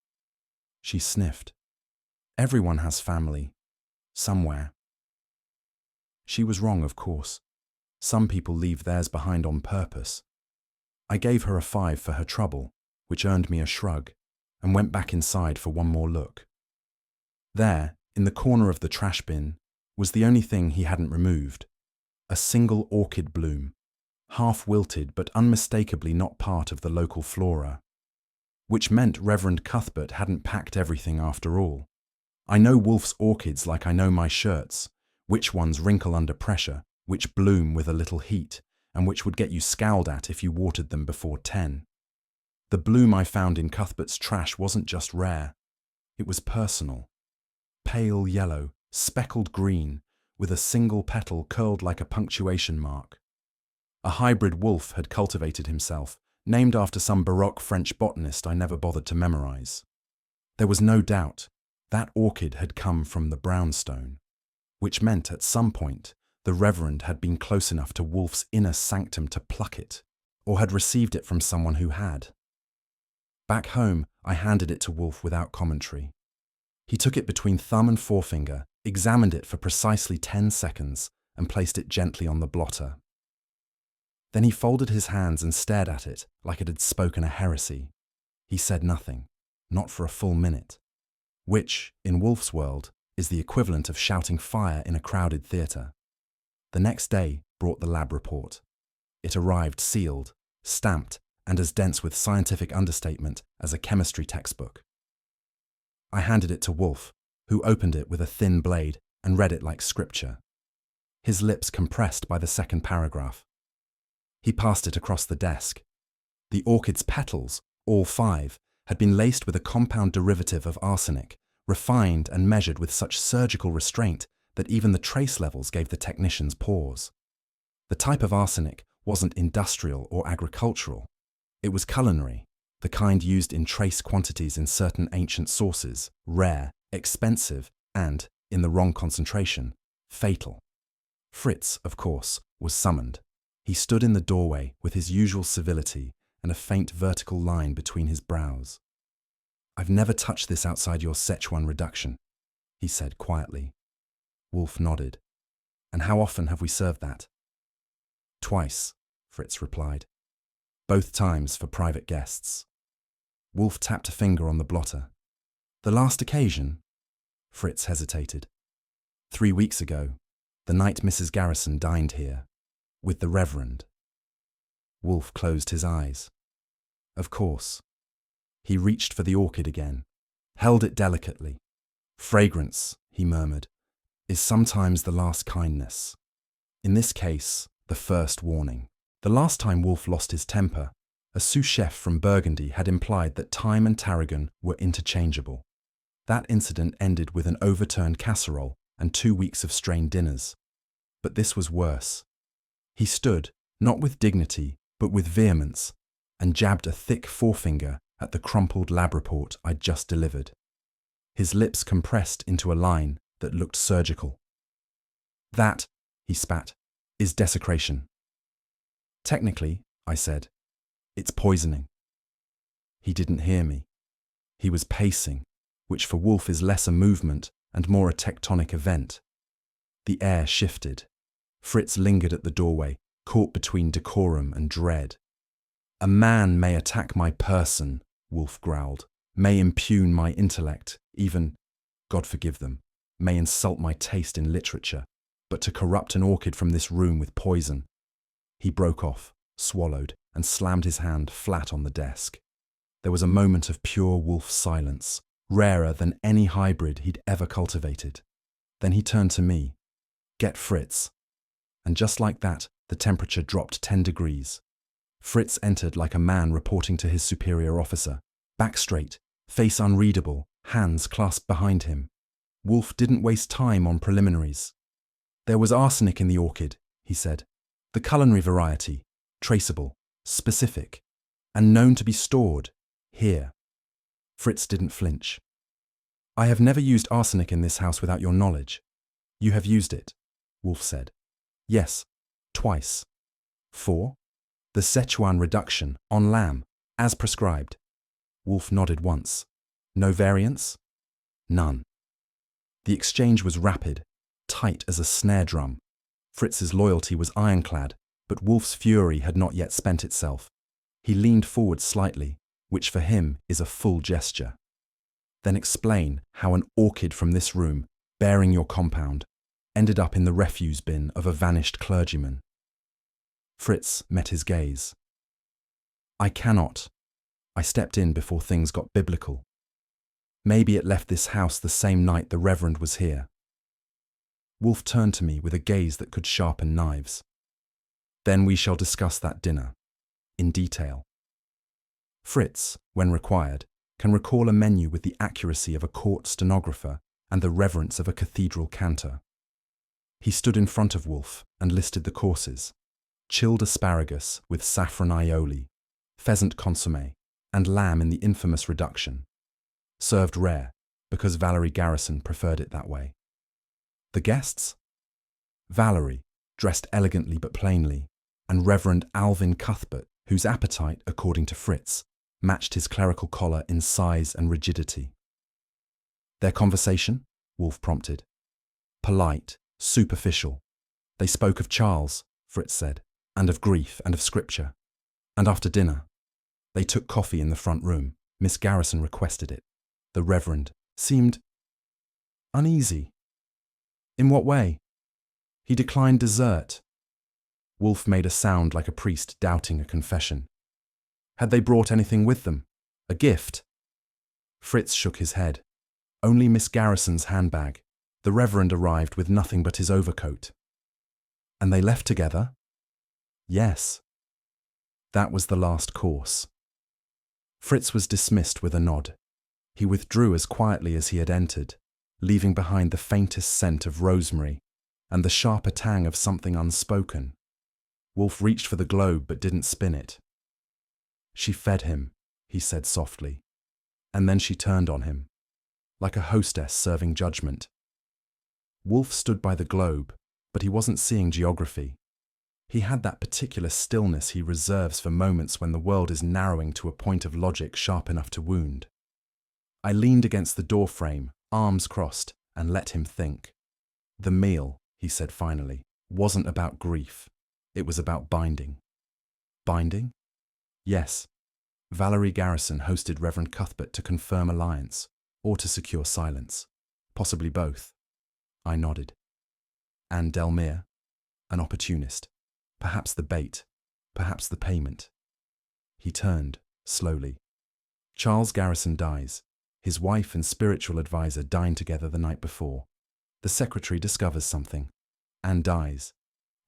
She sniffed. "Everyone has family. Somewhere." She was wrong, of course. Some people leave theirs behind on purpose. I gave her a 5 for her trouble, which earned me a shrug, and went back inside for one more look. There, in the corner of the trash bin, was the only thing he hadn't removed: a single orchid bloom, half-wilted but unmistakably not part of the local flora. Which meant Reverend Cuthbert hadn't packed everything after all. I know Wolfe's orchids like I know my shirts, which ones wrinkle under pressure, which bloom with a little heat, and which would get you scowled at if you watered them before 10. The bloom I found in Cuthbert's trash wasn't just rare, it was personal. Pale yellow, speckled green, with a single petal curled like a punctuation mark. A hybrid Wolfe had cultivated himself, named after some Baroque French botanist I never bothered to memorize. There was no doubt that orchid had come from the brownstone, which meant at some point the Reverend had been close enough to Wolfe's inner sanctum to pluck it, or had received it from someone who had. Back home, I handed it to Wolfe without commentary. He took it between thumb and forefinger, examined it for precisely 10 seconds, and placed it gently on the blotter. Then he folded his hands and stared at it like it had spoken a heresy. He said nothing, not for a full minute, which, in Wolfe's world, is the equivalent of shouting fire in a crowded theatre. The next day brought the lab report. It arrived sealed, stamped, and as dense with scientific understatement as a chemistry textbook. I handed it to Wolfe, who opened it with a thin blade and read it like scripture. His lips compressed by the second paragraph. He passed it across the desk. The orchid's petals, all 5, had been laced with a compound derivative of arsenic, refined and measured with such surgical restraint that even the trace levels gave the technicians pause. The type of arsenic wasn't industrial or agricultural. It was culinary, the kind used in trace quantities in certain ancient sources, rare, expensive, and, in the wrong concentration, fatal. Fritz, of course, was summoned. He stood in the doorway with his usual civility and a faint vertical line between his brows. "I've never touched this outside your Szechuan reduction," he said quietly. Wolfe nodded. "And how often have we served that?" "Twice," Fritz replied. "Both times for private guests." Wolfe tapped a finger on the blotter. "The last occasion?" Fritz hesitated. 3 weeks ago, the night Mrs. Garrison dined here, with the Reverend." Wolfe closed his eyes. Of course. He reached for the orchid again, held it delicately. "Fragrance," he murmured, "is sometimes the last kindness. In this case, the first warning." The last time Wolfe lost his temper, a sous chef from Burgundy had implied that thyme and tarragon were interchangeable. That incident ended with an overturned casserole and 2 weeks of strained dinners. But this was worse. He stood, not with dignity, but with vehemence, and jabbed a thick forefinger at the crumpled lab report I'd just delivered. His lips compressed into a line that looked surgical. "That," he spat, "is desecration." "Technically," I said, "it's poisoning." He didn't hear me. He was pacing, which for Wolfe is less a movement and more a tectonic event. The air shifted. Fritz lingered at the doorway, caught between decorum and dread. "A man may attack my person," Wolfe growled, "may impugn my intellect, even, God forgive them, may insult my taste in literature, but to corrupt an orchid from this room with poison." He broke off, swallowed, and slammed his hand flat on the desk. There was a moment of pure Wolfe silence, rarer than any hybrid he'd ever cultivated. Then he turned to me. "Get Fritz." And just like that, the temperature dropped 10 degrees. Fritz entered like a man reporting to his superior officer, back straight, face unreadable, hands clasped behind him. Wolfe didn't waste time on preliminaries. "There was arsenic in the orchid," he said. "The culinary variety, traceable, specific, and known to be stored here." Fritz didn't flinch. "I have never used arsenic in this house without your knowledge." "You have used it," Wolfe said. "Yes, twice." "For?" "The Szechuan reduction, on lamb, as prescribed." Wolfe nodded once. "No variants?" "None." The exchange was rapid, tight as a snare drum. Fritz's loyalty was ironclad, but Wolfe's fury had not yet spent itself. He leaned forward slightly, which for him is a full gesture. "Then explain how an orchid from this room, bearing your compound, ended up in the refuse bin of a vanished clergyman." Fritz met his gaze. I cannot. I stepped in before things got biblical. Maybe it left this house the same night the Reverend was here. Wolfe turned to me with a gaze that could sharpen knives. Then we shall discuss that dinner, in detail. Fritz, when required, can recall a menu with the accuracy of a court stenographer and the reverence of a cathedral cantor. He stood in front of Wolfe and listed the courses: chilled asparagus with saffron aioli, pheasant consommé, and lamb in the infamous reduction, served rare because Valerie Garrison preferred it that way. The guests? Valerie, dressed elegantly but plainly, and Reverend Alvin Cuthbert, whose appetite, according to Fritz, matched his clerical collar in size and rigidity. Their conversation? Wolfe prompted. Polite, superficial. They spoke of Charles, Fritz said, and of grief and of scripture. And after dinner, they took coffee in the front room. Miss Garrison requested it. The Reverend seemed uneasy. In what way? He declined dessert. Wolfe made a sound like a priest doubting a confession. Had they brought anything with them? A gift? Fritz shook his head. Only Miss Garrison's handbag. The Reverend arrived with nothing but his overcoat. And they left together? Yes. That was the last course. Fritz was dismissed with a nod. He withdrew as quietly as he had entered, leaving behind the faintest scent of rosemary and the sharper tang of something unspoken. Wolfe reached for the globe but didn't spin it. She fed him, he said softly, and then she turned on him, like a hostess serving judgment. Wolfe stood by the globe, but he wasn't seeing geography. He had that particular stillness he reserves for moments when the world is narrowing to a point of logic sharp enough to wound. I leaned against the doorframe, arms crossed, and let him think. The meal, he said finally, wasn't about grief. It was about binding. Binding? Yes. Valerie Garrison hosted Reverend Cuthbert to confirm alliance, or to secure silence. Possibly both. I nodded. And Delmere? An opportunist. Perhaps the bait. Perhaps the payment. He turned, slowly. Charles Garrison dies. His wife and spiritual advisor dine together the night before. The secretary discovers something, and dies.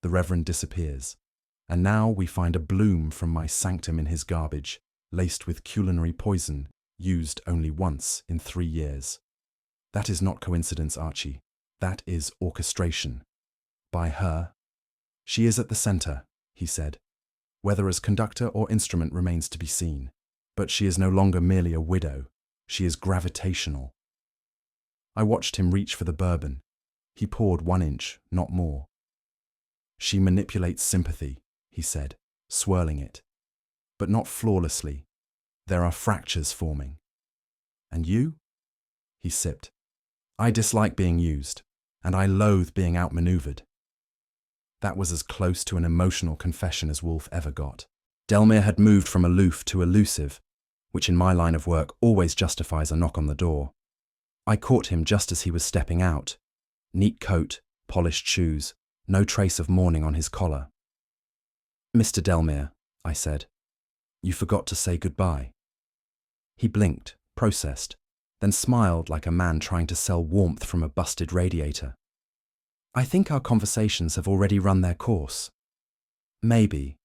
The Reverend disappears. And now we find a bloom from my sanctum in his garbage, laced with culinary poison, used only once in 3 years. That is not coincidence, Archie. That is orchestration. By her. She is at the center, he said. Whether as conductor or instrument remains to be seen. But she is no longer merely a widow. She is gravitational. I watched him reach for the bourbon. He poured 1 inch, not more. She manipulates sympathy, he said, swirling it. But not flawlessly. There are fractures forming. And you? He sipped. I dislike being used, and I loathe being outmaneuvered. That was as close to an emotional confession as Wolfe ever got. Delmere had moved from aloof to elusive, which in my line of work always justifies a knock on the door. I caught him just as he was stepping out. Neat coat, polished shoes, no trace of mourning on his collar. Mr. Delmere, I said, you forgot to say goodbye. He blinked, processed, then smiled like a man trying to sell warmth from a busted radiator. I think our conversations have already run their course. Maybe,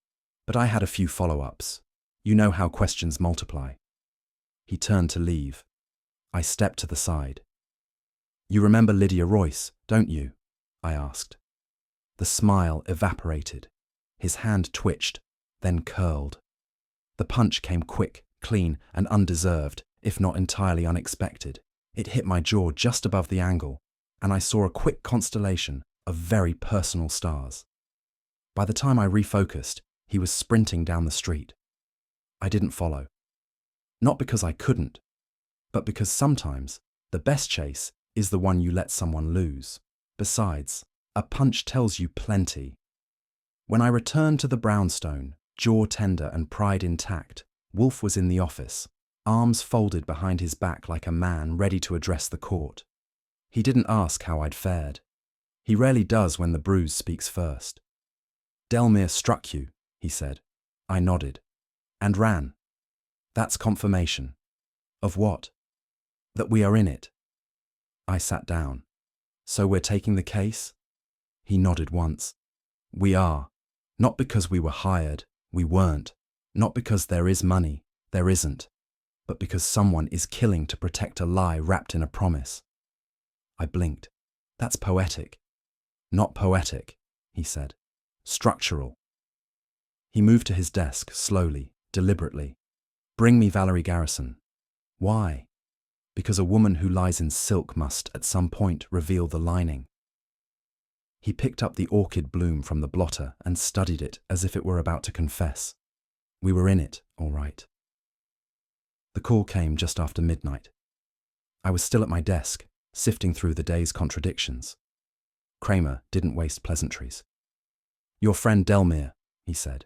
but I had a few follow-ups. You know how questions multiply. He turned to leave. I stepped to the side. You remember Lydia Royce, don't you? I asked. The smile evaporated. His hand twitched, then curled. The punch came quick, clean, and undeserved, if not entirely unexpected. It hit my jaw just above the angle, and I saw a quick constellation of very personal stars. By the time I refocused, he was sprinting down the street. I didn't follow. Not because I couldn't, but because sometimes the best chase is the one you let someone lose. Besides, a punch tells you plenty. When I returned to the brownstone, jaw tender and pride intact, Wolfe was in the office, arms folded behind his back like a man ready to address the court. He didn't ask how I'd fared. He rarely does when the bruise speaks first. Delmere struck you, he said. I nodded. And ran. That's confirmation. Of what? That we are in it. I sat down. So we're taking the case? He nodded once. We are. Not because we were hired. We weren't. Not because there is money. There isn't. But because someone is killing to protect a lie wrapped in a promise. I blinked. That's poetic. Not poetic, he said. Structural. He moved to his desk, slowly, deliberately. Bring me Valerie Garrison. Why? Because a woman who lies in silk must, at some point, reveal the lining. He picked up the orchid bloom from the blotter and studied it as if it were about to confess. We were in it, all right. The call came just after midnight. I was still at my desk, sifting through the day's contradictions. Kramer didn't waste pleasantries. Your friend Delmere, he said.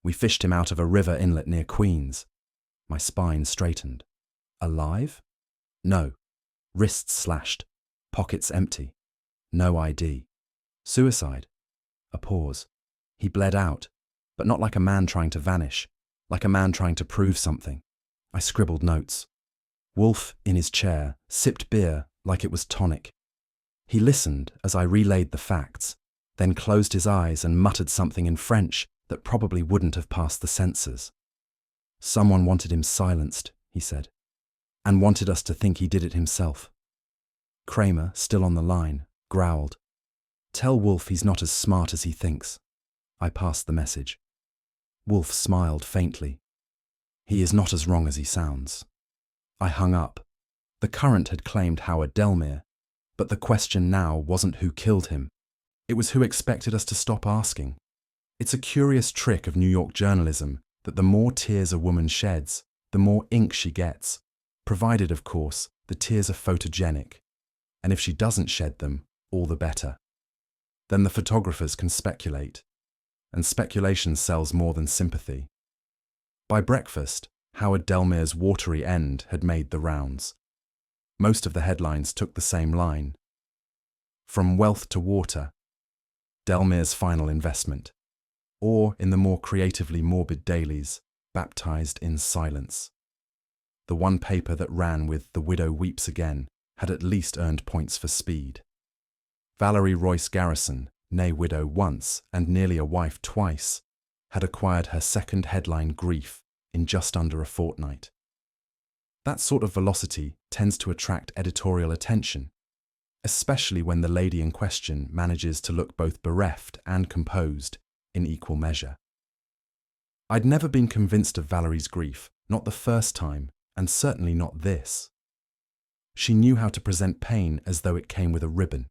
We fished him out of a river inlet near Queens. My spine straightened. Alive? No. Wrists slashed. Pockets empty. No ID. Suicide. A pause. He bled out, but not like a man trying to vanish, like a man trying to prove something. I scribbled notes. Wolfe, in his chair, sipped beer like it was tonic. He listened as I relayed the facts, then closed his eyes and muttered something in French that probably wouldn't have passed the censors. Someone wanted him silenced, he said, and wanted us to think he did it himself. Kramer, still on the line, growled. Tell Wolfe he's not as smart as he thinks. I passed the message. Wolfe smiled faintly. He is not as wrong as he sounds. I hung up. The Current had claimed Howard Delmere, but the question now wasn't who killed him. It was who expected us to stop asking. It's a curious trick of New York journalism that the more tears a woman sheds, the more ink she gets, provided, of course, the tears are photogenic. And if she doesn't shed them, all the better. Then the photographers can speculate. And speculation sells more than sympathy. By breakfast, Howard Delmere's watery end had made the rounds. Most of the headlines took the same line. From wealth to water. Delmere's final investment. Or, in the more creatively morbid dailies, baptized in silence. The one paper that ran with The Widow Weeps Again had at least earned points for speed. Valerie Royce Garrison, née widow once and nearly a wife twice, had acquired her second headline grief in just under a fortnight. That sort of velocity tends to attract editorial attention, especially when the lady in question manages to look both bereft and composed in equal measure. I'd never been convinced of Valerie's grief, not the first time, and certainly not this. She knew how to present pain as though it came with a ribbon.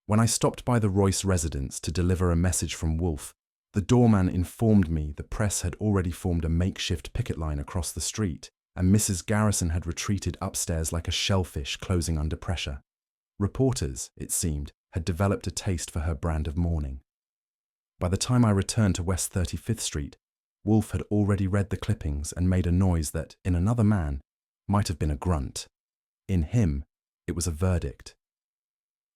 When I stopped by the Royce residence to deliver a message from Wolfe, the doorman informed me the press had already formed a makeshift picket line across the street, and Mrs. Garrison had retreated upstairs like a shellfish closing under pressure. Reporters, it seemed, had developed a taste for her brand of mourning. By the time I returned to West 35th Street, Wolfe had already read the clippings and made a noise that, in another man, might have been a grunt. In him, it was a verdict.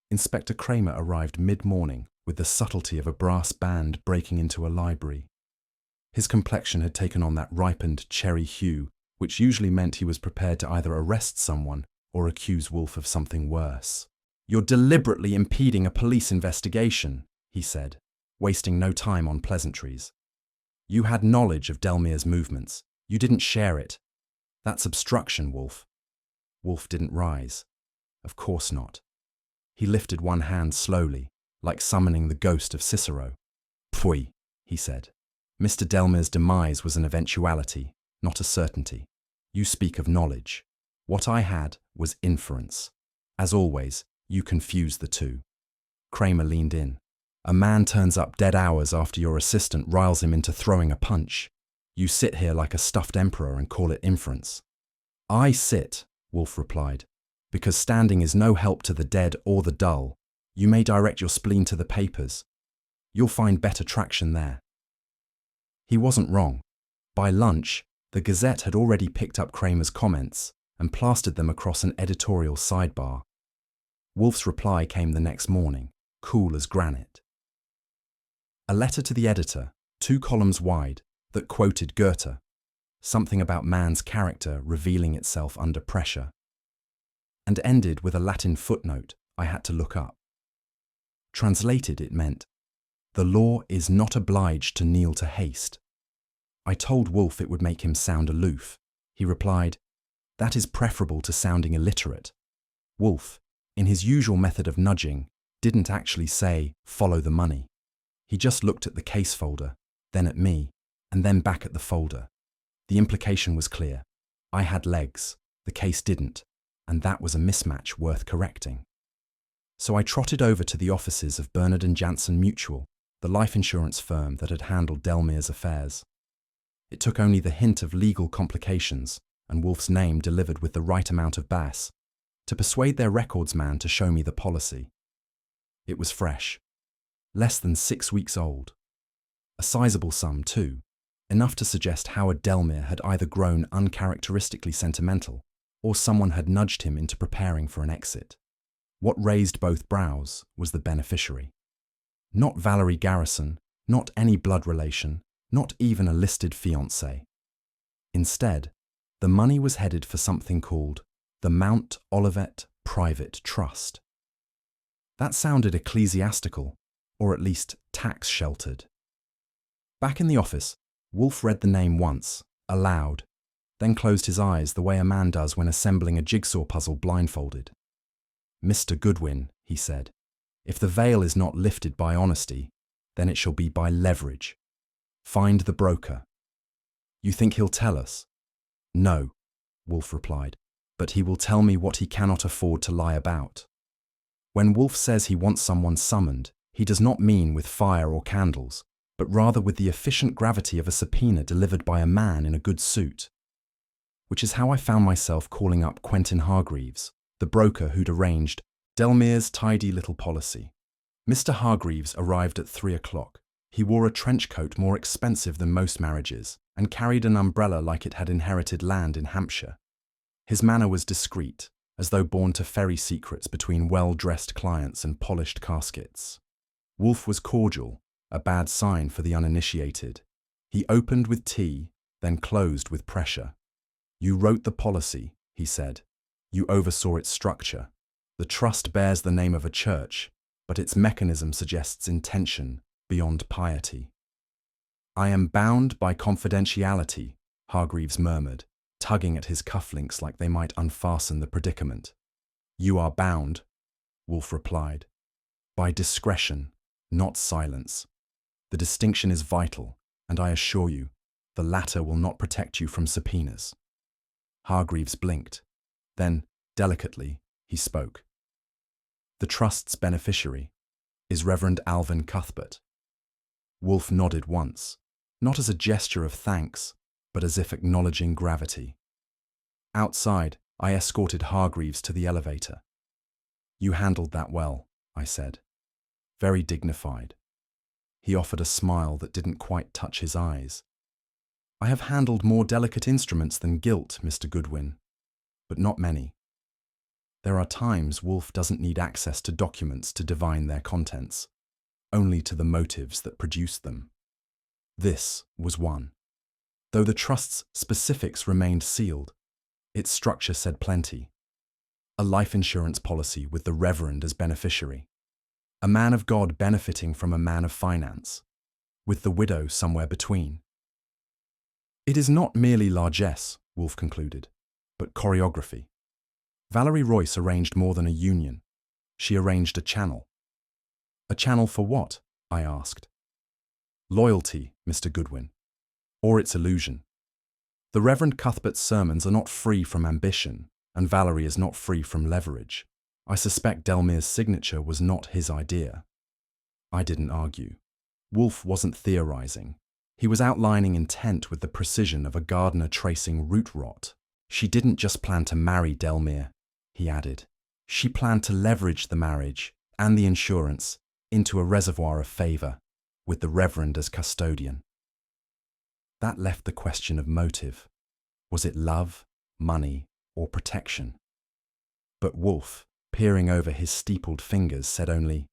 Inspector Kramer arrived mid-morning with the subtlety of a brass band breaking into a library. His complexion had taken on that ripened cherry hue, which usually meant he was prepared to either arrest someone or accuse Wolfe of something worse. "You're deliberately impeding a police investigation," he said, wasting no time on pleasantries. "You had knowledge of Delmere's movements. You didn't share it. That's obstruction, Wolfe." Wolfe didn't rise. Of course not. He lifted one hand slowly, like summoning the ghost of Cicero. "Pfui," he said. "Mr. Delmere's demise was an eventuality, not a certainty. You speak of knowledge. What I had was inference. As always, you confuse the two." Kramer leaned in. "A man turns up dead hours after your assistant riles him into throwing a punch. You sit here like a stuffed emperor and call it inference." "I sit," Wolfe replied, "because standing is no help to the dead or the dull. You may direct your spleen to the papers. You'll find better traction there." He wasn't wrong. By lunch, the Gazette had already picked up Kramer's comments and plastered them across an editorial sidebar. Wolfe's reply came the next morning, cool as granite. A letter to the editor, 2 columns wide, that quoted Goethe, something about man's character revealing itself under pressure, and ended with a Latin footnote I had to look up. Translated, it meant, "The law is not obliged to kneel to haste." I told Wolfe it would make him sound aloof. He replied, "That is preferable to sounding illiterate." Wolfe, in his usual method of nudging, didn't actually say, "Follow the money." He just looked at the case folder, then at me, and then back at the folder. The implication was clear. I had legs, the case didn't, and that was a mismatch worth correcting. So I trotted over to the offices of Bernard & Janssen Mutual, the life insurance firm that had handled Delmere's affairs. It took only the hint of legal complications, and Wolfe's name delivered with the right amount of bass, to persuade their records man to show me the policy. It was fresh, less than 6 weeks old. A sizable sum, too, enough to suggest Howard Delmere had either grown uncharacteristically sentimental, or someone had nudged him into preparing for an exit. What raised both brows was the beneficiary. Not Valerie Garrison, not any blood relation, not even a listed fiancé. Instead, the money was headed for something called the Mount Olivet Private Trust. That sounded ecclesiastical, or at least tax-sheltered. Back in the office, Wolfe read the name once, aloud, then closed his eyes the way a man does when assembling a jigsaw puzzle blindfolded. "Mr. Goodwin," he said, "if the veil is not lifted by honesty, then it shall be by leverage. Find the broker." "You think he'll tell us?" "No," Wolfe replied, "but he will tell me what he cannot afford to lie about." When Wolfe says he wants someone summoned, he does not mean with fire or candles, but rather with the efficient gravity of a subpoena delivered by a man in a good suit. Which is how I found myself calling up Quentin Hargreaves, the broker who'd arranged Delmere's tidy little policy. Mr. Hargreaves arrived at 3 o'clock. He wore a trench coat more expensive than most marriages, and carried an umbrella like it had inherited land in Hampshire. His manner was discreet, as though born to ferry secrets between well-dressed clients and polished caskets. Wolfe was cordial, a bad sign for the uninitiated. He opened with tea, then closed with pressure. "You wrote the policy," he said. "You oversaw its structure. The trust bears the name of a church, but its mechanism suggests intention beyond piety." "I am bound by confidentiality," Hargreaves murmured, tugging at his cufflinks like they might unfasten the predicament. "You are bound," Wolfe replied, "by discretion, not silence. The distinction is vital, and I assure you, the latter will not protect you from subpoenas." Hargreaves blinked. Then, delicately, he spoke. "The trust's beneficiary is Reverend Alvin Cuthbert." Wolfe nodded once, not as a gesture of thanks, but as if acknowledging gravity. Outside, I escorted Hargreaves to the elevator. "You handled that well," I said. "Very dignified." He offered a smile that didn't quite touch his eyes. "I have handled more delicate instruments than guilt, Mr. Goodwin, but not many. There are times Wolfe doesn't need access to documents to divine their contents, only to the motives that produced them. This was one. Though the trust's specifics remained sealed, its structure said plenty. A life insurance policy with the Reverend as beneficiary. A man of God benefiting from a man of finance, with the widow somewhere between. "It is not merely largesse," Wolfe concluded, "but choreography. Valerie Royce arranged more than a union. She arranged a channel." "A channel for what?" I asked. "Loyalty, Mr. Goodwin, or its illusion. The Reverend Cuthbert's sermons are not free from ambition, and Valerie is not free from leverage. I suspect Delmere's signature was not his idea." I didn't argue. Wolfe wasn't theorizing. He was outlining intent with the precision of a gardener tracing root rot. "She didn't just plan to marry Delmere," he added. "She planned to leverage the marriage and the insurance into a reservoir of favour, with the Reverend as custodian." That left the question of motive. Was it love, money, or protection? But Wolfe, peering over his steepled fingers, said only,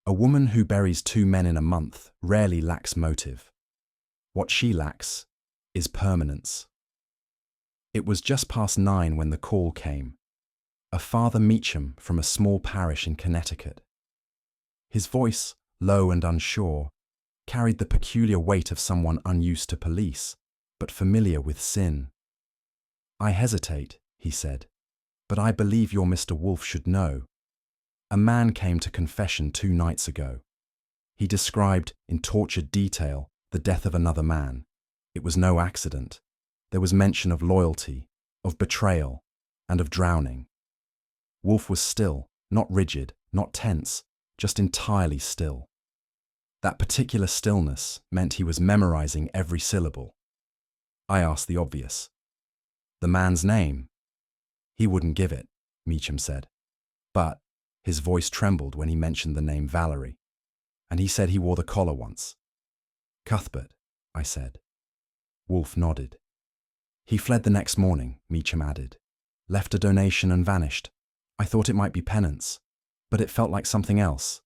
"A woman who buries 2 men in a month rarely lacks motive. What she lacks is permanence. It was just past 9 when the call came. A Father Meacham from a small parish in Connecticut. His voice, low and unsure, carried the peculiar weight of someone unused to police, but familiar with sin. "I hesitate," he said, "but I believe your Mr. Wolfe should know. A man came to confession 2 nights ago. He described, in tortured detail, the death of another man. It was no accident. There was mention of loyalty, of betrayal, and of drowning." Wolfe was still, not rigid, not tense, just entirely still. That particular stillness meant he was memorizing every syllable. I asked the obvious. "The man's name?" "He wouldn't give it," Meacham said. But his voice trembled when he mentioned the name Valerie. "And he said he wore the collar once." "Cuthbert," I said. Wolfe nodded. "He fled the next morning," Meacham added. "Left a donation and vanished. I thought it might be penance, but it felt like something else.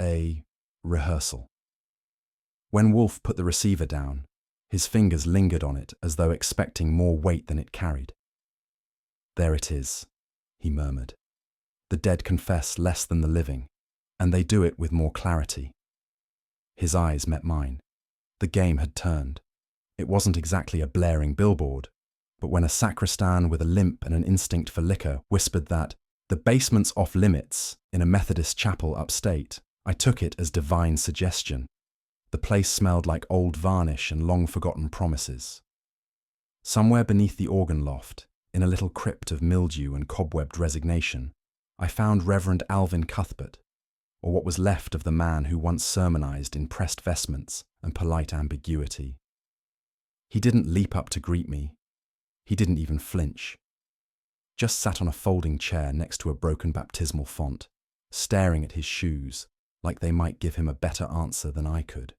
A rehearsal." When Wolfe put the receiver down, his fingers lingered on it as though expecting more weight than it carried. "There it is," he murmured. "The dead confess less than the living, and they do it with more clarity." His eyes met mine. The game had turned. It wasn't exactly a blaring billboard, but when a sacristan with a limp and an instinct for liquor whispered that the basement's off limits in a Methodist chapel upstate, I took it as divine suggestion. The place smelled like old varnish and long-forgotten promises. Somewhere beneath the organ loft, in a little crypt of mildew and cobwebbed resignation, I found Reverend Alvin Cuthbert, or what was left of the man who once sermonized in pressed vestments and polite ambiguity. He didn't leap up to greet me. He didn't even flinch. Just sat on a folding chair next to a broken baptismal font, staring at his shoes, like they might give him a better answer than I could.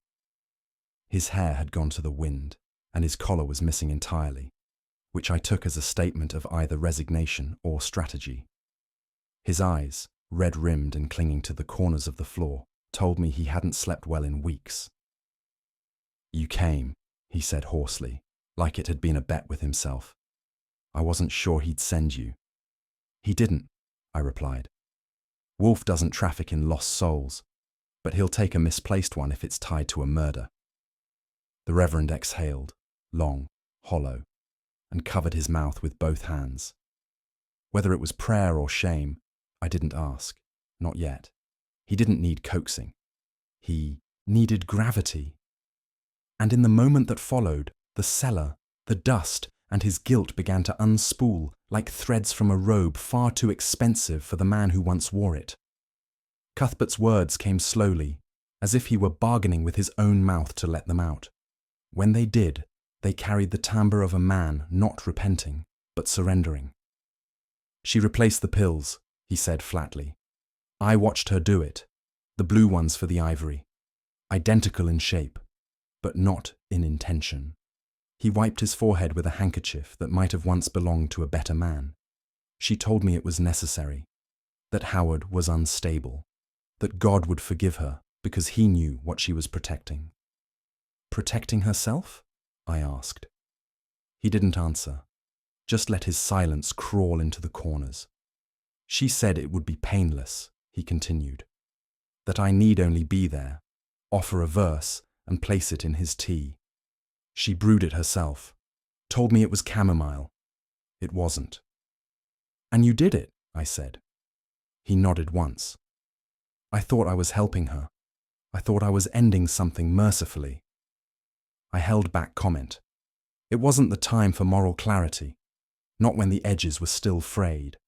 His hair had gone to the wind, and his collar was missing entirely, which I took as a statement of either resignation or strategy. His eyes, red-rimmed and clinging to the corners of the floor, told me he hadn't slept well in weeks. "You came," he said hoarsely, like it had been a bet with himself. "I wasn't sure he'd send you." "He didn't," I replied. "Wolfe doesn't traffic in lost souls, but he'll take a misplaced one if it's tied to a murder." The Reverend exhaled, long, hollow, and covered his mouth with both hands. Whether it was prayer or shame, I didn't ask, not yet. He didn't need coaxing. He needed gravity. And in the moment that followed, the cellar, the dust, and his guilt began to unspool like threads from a robe far too expensive for the man who once wore it. Cuthbert's words came slowly, as if he were bargaining with his own mouth to let them out. When they did, they carried the timbre of a man not repenting, but surrendering. "She replaced the pills," he said flatly. "I watched her do it, the blue ones for the ivory. Identical in shape, but not in intention." He wiped his forehead with a handkerchief that might have once belonged to a better man. "She told me it was necessary, that Howard was unstable, that God would forgive her because he knew what she was protecting." "Protecting herself?" I asked. He didn't answer, just let his silence crawl into the corners. "She said it would be painless," he continued, "that I need only be there, offer a verse, and place it in his tea. She brewed it herself, told me it was chamomile. It wasn't." "And you did it," I said. He nodded once. "I thought I was helping her. I thought I was ending something mercifully." I held back comment. It wasn't the time for moral clarity, not when the edges were still frayed.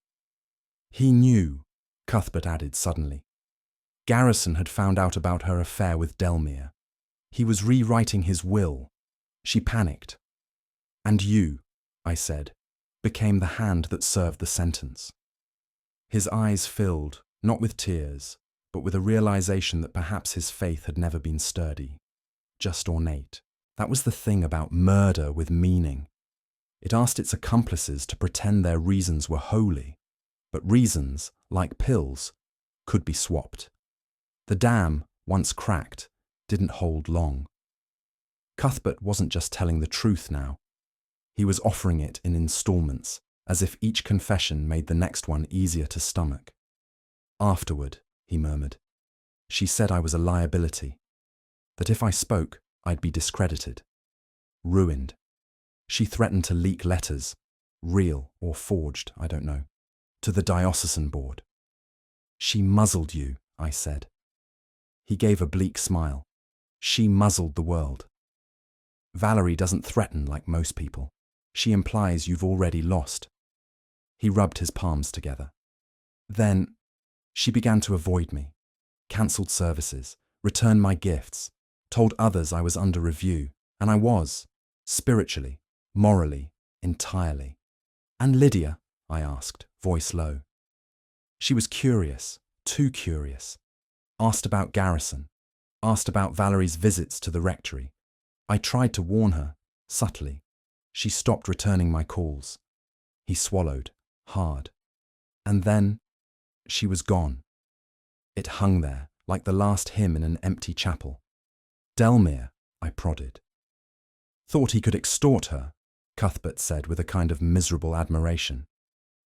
"He knew," Cuthbert added suddenly. "Garrison had found out about her affair with Delmere. He was rewriting his will. She panicked. And you," I said, "became the hand that served the sentence." His eyes filled, not with tears, but with a realization that perhaps his faith had never been sturdy, just ornate. That was the thing about murder with meaning. It asked its accomplices to pretend their reasons were holy, but reasons, like pills, could be swapped. The dam, once cracked, didn't hold long. Cuthbert wasn't just telling the truth now. He was offering it in installments, as if each confession made the next one easier to stomach. Afterward, he murmured, she said I was a liability, that if I spoke, I'd be discredited, ruined. She threatened to leak letters, real or forged, I don't know, to the diocesan board. She muzzled you, I said. He gave a bleak smile. She muzzled the world. Valerie doesn't threaten like most people. She implies you've already lost. He rubbed his palms together. Then, she began to avoid me, cancelled services, returned my gifts, told others I was under review, and I was, spiritually, morally, entirely. And Lydia? I asked, voice low. She was curious, too curious. Asked about Garrison, asked about Valerie's visits to the rectory. I tried to warn her, subtly. She stopped returning my calls. He swallowed, hard. And then, she was gone. It hung there, like the last hymn in an empty chapel. Delmere, I prodded. Thought he could extort her, Cuthbert said with a kind of miserable admiration.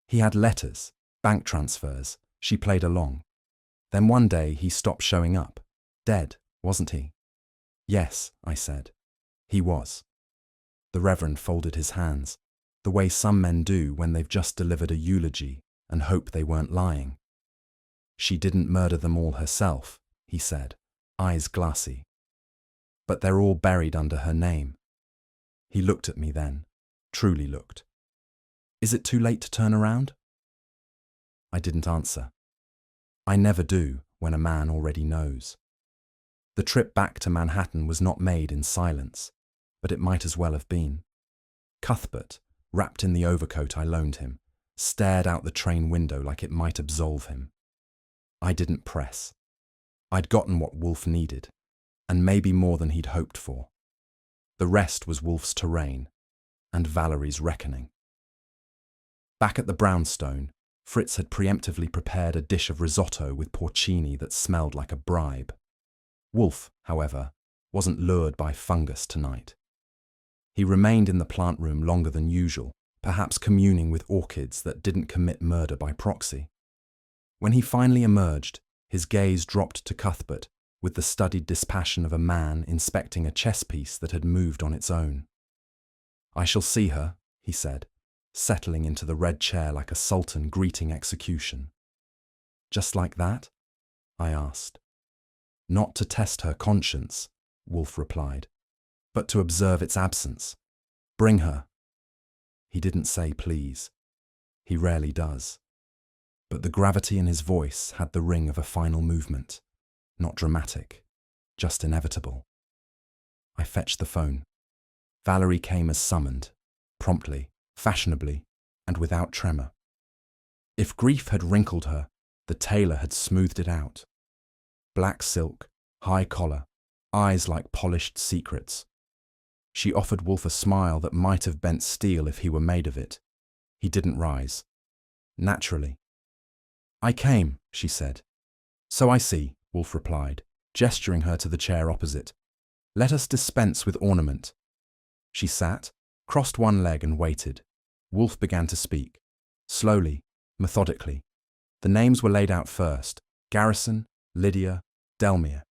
He had letters, bank transfers, she played along. Then one day he stopped showing up. Dead, wasn't he? Yes, I said. He was. The Reverend folded his hands, the way some men do when they've just delivered a eulogy and hope they weren't lying. She didn't murder them all herself, he said, eyes glassy. But they're all buried under her name. He looked at me then, truly looked. Is it too late to turn around? I didn't answer. I never do when a man already knows. The trip back to Manhattan was not made in silence, but it might as well have been. Cuthbert, wrapped in the overcoat I loaned him, stared out the train window like it might absolve him. I didn't press. I'd gotten what Wolfe needed, and maybe more than he'd hoped for. The rest was Wolfe's terrain, and Valerie's reckoning. Back at the brownstone, Fritz had preemptively prepared a dish of risotto with porcini that smelled like a bribe. Wolfe, however, wasn't lured by fungus tonight. He remained in the plant room longer than usual, perhaps communing with orchids that didn't commit murder by proxy. When he finally emerged, his gaze dropped to Cuthbert with the studied dispassion of a man inspecting a chess piece that had moved on its own. I shall see her, he said, settling into the red chair like a sultan greeting execution. Just like that? I asked. Not to test her conscience, Wolfe replied, but to observe its absence. Bring her. He didn't say please. He rarely does. But the gravity in his voice had the ring of a final movement, not dramatic, just inevitable. I fetched the phone. Valerie came as summoned, promptly, fashionably, and without tremor. If grief had wrinkled her, the tailor had smoothed it out. Black silk, high collar, eyes like polished secrets. She offered Wolfe a smile that might have bent steel if he were made of it. He didn't rise. Naturally. I came, she said. So I see, Wolfe replied, gesturing her to the chair opposite. Let us dispense with ornament. She sat, crossed one leg and waited. Wolfe began to speak. Slowly, methodically. The names were laid out first. Garrison, Lydia, Delmere.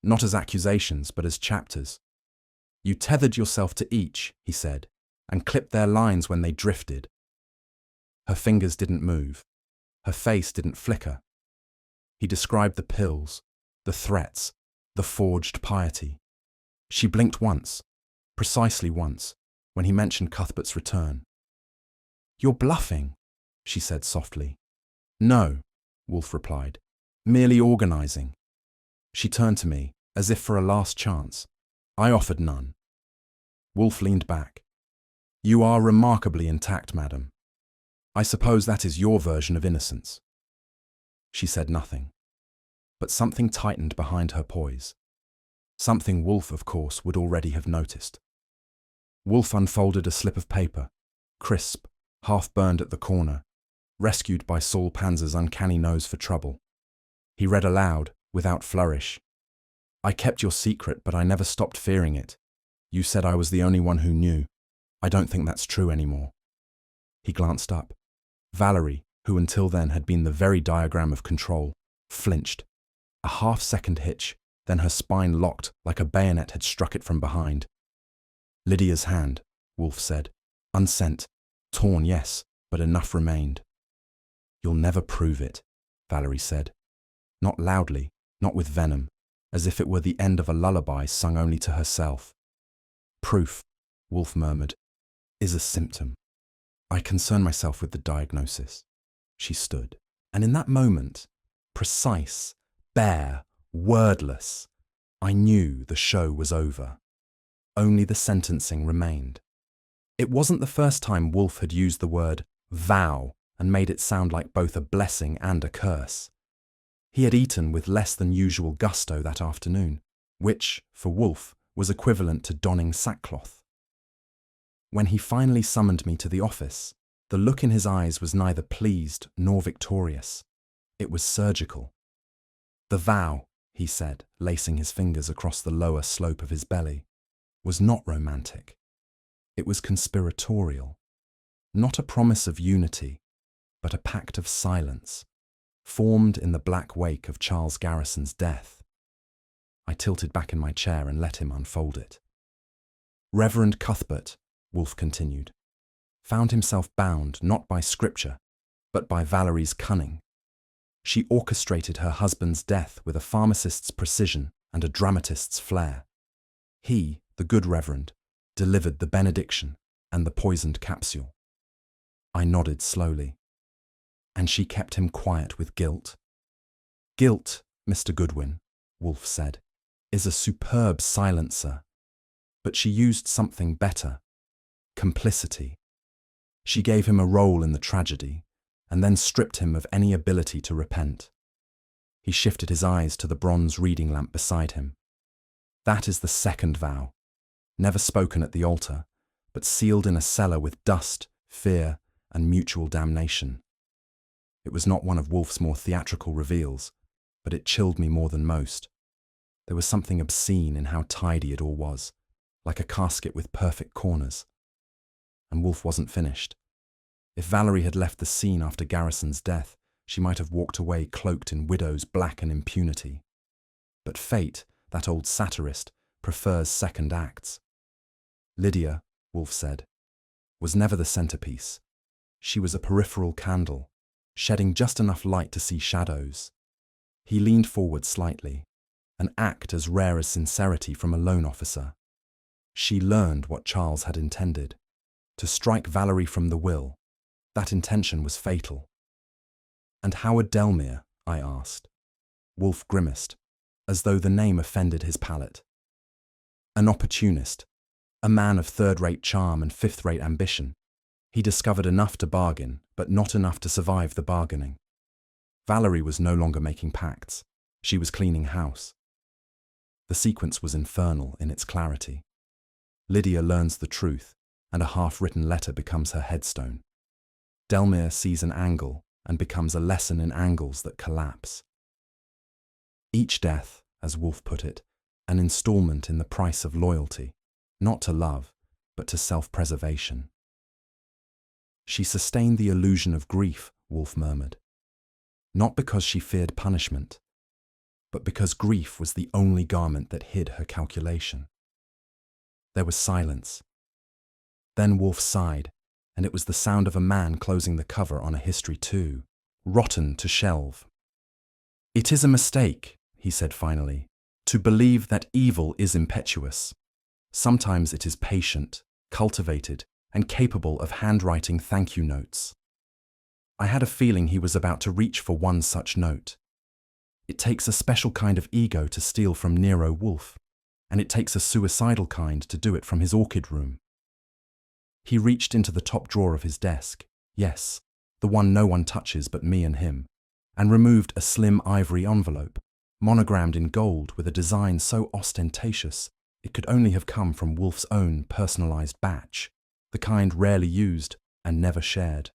Not as accusations, but as chapters. You tethered yourself to each, he said, and clipped their lines when they drifted. Her fingers didn't move. Her face didn't flicker. He described the pills, the threats, the forged piety. She blinked once, precisely once, when he mentioned Cuthbert's return. You're bluffing, she said softly. No, Wolfe replied, merely organizing. She turned to me, as if for a last chance. I offered none. Wolfe leaned back. You are remarkably intact, madam. I suppose that is your version of innocence. She said nothing, but something tightened behind her poise. Something Wolfe, of course, would already have noticed. Wolfe unfolded a slip of paper, crisp, half-burned at the corner, rescued by Saul Panzer's uncanny nose for trouble. He read aloud, without flourish. I kept your secret, but I never stopped fearing it. You said I was the only one who knew. I don't think that's true anymore. He glanced up. Valerie, who until then had been the very diagram of control, flinched. A half-second hitch, then her spine locked like a bayonet had struck it from behind. Lydia's hand, Wolfe said. Unsent. Torn, yes, but enough remained. You'll never prove it, Valerie said. Not loudly, not with venom, as if it were the end of a lullaby sung only to herself. Proof, Wolfe murmured, is a symptom. I concern myself with the diagnosis. She stood, and in that moment, precise, bare, wordless, I knew the show was over. Only the sentencing remained. It wasn't the first time Wolfe had used the word vow and made it sound like both a blessing and a curse. He had eaten with less than usual gusto that afternoon, which, for Wolfe, was equivalent to donning sackcloth. When he finally summoned me to the office, the look in his eyes was neither pleased nor victorious. It was surgical. The vow, he said, lacing his fingers across the lower slope of his belly, was not romantic. It was conspiratorial. Not a promise of unity, but a pact of silence, formed in the black wake of Charles Garrison's death. I tilted back in my chair and let him unfold it. Reverend Cuthbert, Wolfe continued, found himself bound not by scripture, but by Valerie's cunning. She orchestrated her husband's death with a pharmacist's precision and a dramatist's flair. He, the good reverend, delivered the benediction and the poisoned capsule. I nodded slowly. And she kept him quiet with guilt. Guilt, Mr. Goodwin, Wolfe said, is a superb silencer. But she used something better. Complicity. She gave him a role in the tragedy, and then stripped him of any ability to repent. He shifted his eyes to the bronze reading lamp beside him. That is the second vow, never spoken at the altar, but sealed in a cellar with dust, fear, and mutual damnation. It was not one of Wolfe's more theatrical reveals, but it chilled me more than most. There was something obscene in how tidy it all was, like a casket with perfect corners. And Wolfe wasn't finished. If Valerie had left the scene after Garrison's death, she might have walked away cloaked in widow's black and impunity. But fate, that old satirist, prefers second acts. Lydia, Wolfe said, was never the centerpiece. She was a peripheral candle, shedding just enough light to see shadows. He leaned forward slightly, an act as rare as sincerity from a loan officer. She learned what Charles had intended, to strike Valerie from the will. That intention was fatal. And Howard Delmere, I asked. Wolfe grimaced, as though the name offended his palate. An opportunist, a man of third-rate charm and fifth-rate ambition. He discovered enough to bargain, but not enough to survive the bargaining. Valerie was no longer making pacts. She was cleaning house. The sequence was infernal in its clarity. Lydia learns the truth, and a half-written letter becomes her headstone. Delmere sees an angle and becomes a lesson in angles that collapse. Each death, as Wolfe put it, an installment in the price of loyalty, not to love, but to self-preservation. She sustained the illusion of grief, Wolfe murmured, not because she feared punishment, but because grief was the only garment that hid her calculation. There was silence. Then Wolfe sighed, and it was the sound of a man closing the cover on a history too, rotten to shelve. It is a mistake, he said finally, to believe that evil is impetuous. Sometimes it is patient, cultivated, and capable of handwriting thank-you notes. I had a feeling he was about to reach for one such note. It takes a special kind of ego to steal from Nero Wolfe, and it takes a suicidal kind to do it from his orchid room. He reached into the top drawer of his desk, yes, the one no one touches but me and him, and removed a slim ivory envelope, monogrammed in gold with a design so ostentatious it could only have come from Wolfe's own personalized batch, the kind rarely used and never shared.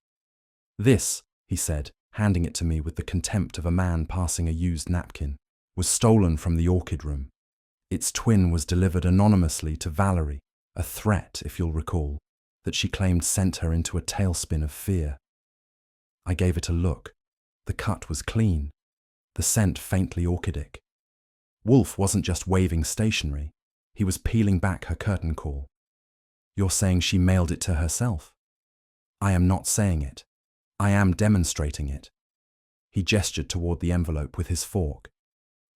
This, he said, handing it to me with the contempt of a man passing a used napkin, was stolen from the orchid room. Its twin was delivered anonymously to Valerie, a threat, if you'll recall, that she claimed sent her into a tailspin of fear. I gave it a look. The cut was clean, the scent faintly orchidic. Wolfe wasn't just waving stationery, he was peeling back her curtain call. You're saying she mailed it to herself? I am not saying it. I am demonstrating it. He gestured toward the envelope with his fork.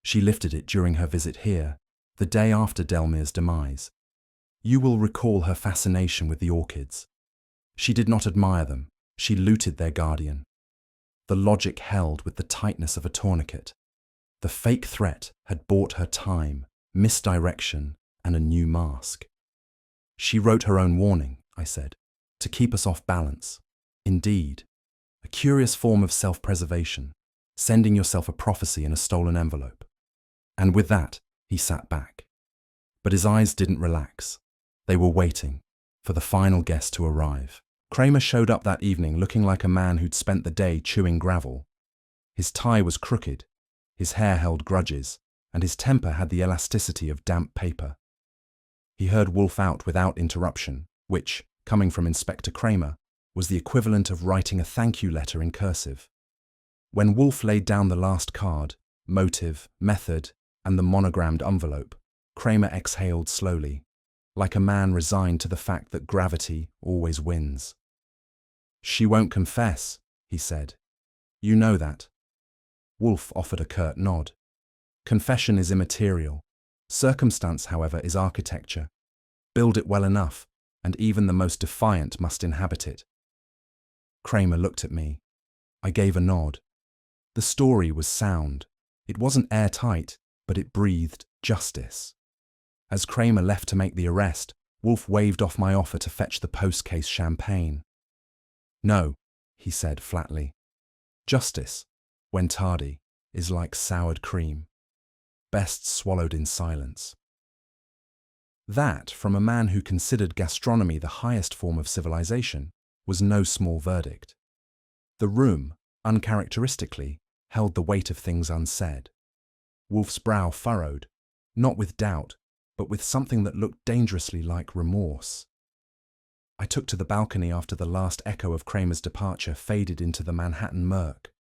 She lifted it during her visit here, the day after Delmire's demise. You will recall her fascination with the orchids. She did not admire them, she looted their guardian. The logic held with the tightness of a tourniquet. The fake threat had bought her time, misdirection, and a new mask. She wrote her own warning, I said, to keep us off balance. Indeed, a curious form of self-preservation, sending yourself a prophecy in a stolen envelope. And with that, he sat back. But his eyes didn't relax. They were waiting for the final guest to arrive. Kramer showed up that evening looking like a man who'd spent the day chewing gravel. His tie was crooked, his hair held grudges, and his temper had the elasticity of damp paper. He heard Wolfe out without interruption, which, coming from Inspector Kramer, was the equivalent of writing a thank you letter in cursive. When Wolfe laid down the last card, motive, method, and the monogrammed envelope, Kramer exhaled slowly, like a man resigned to the fact that gravity always wins. She won't confess, he said. You know that. Wolfe offered a curt nod. Confession is immaterial. Circumstance, however, is architecture. Build it well enough, and even the most defiant must inhabit it. Kramer looked at me. I gave a nod. The story was sound. It wasn't airtight, but it breathed justice. As Kramer left to make the arrest, Wolfe waved off my offer to fetch the post-case champagne. No, he said flatly. Justice, when tardy, is like soured cream. Best swallowed in silence. That, from a man who considered gastronomy the highest form of civilization, was no small verdict. The room, uncharacteristically, held the weight of things unsaid. Wolfe's brow furrowed, not with doubt, but with something that looked dangerously like remorse. I took to the balcony after the last echo of Kramer's departure faded into the Manhattan murk.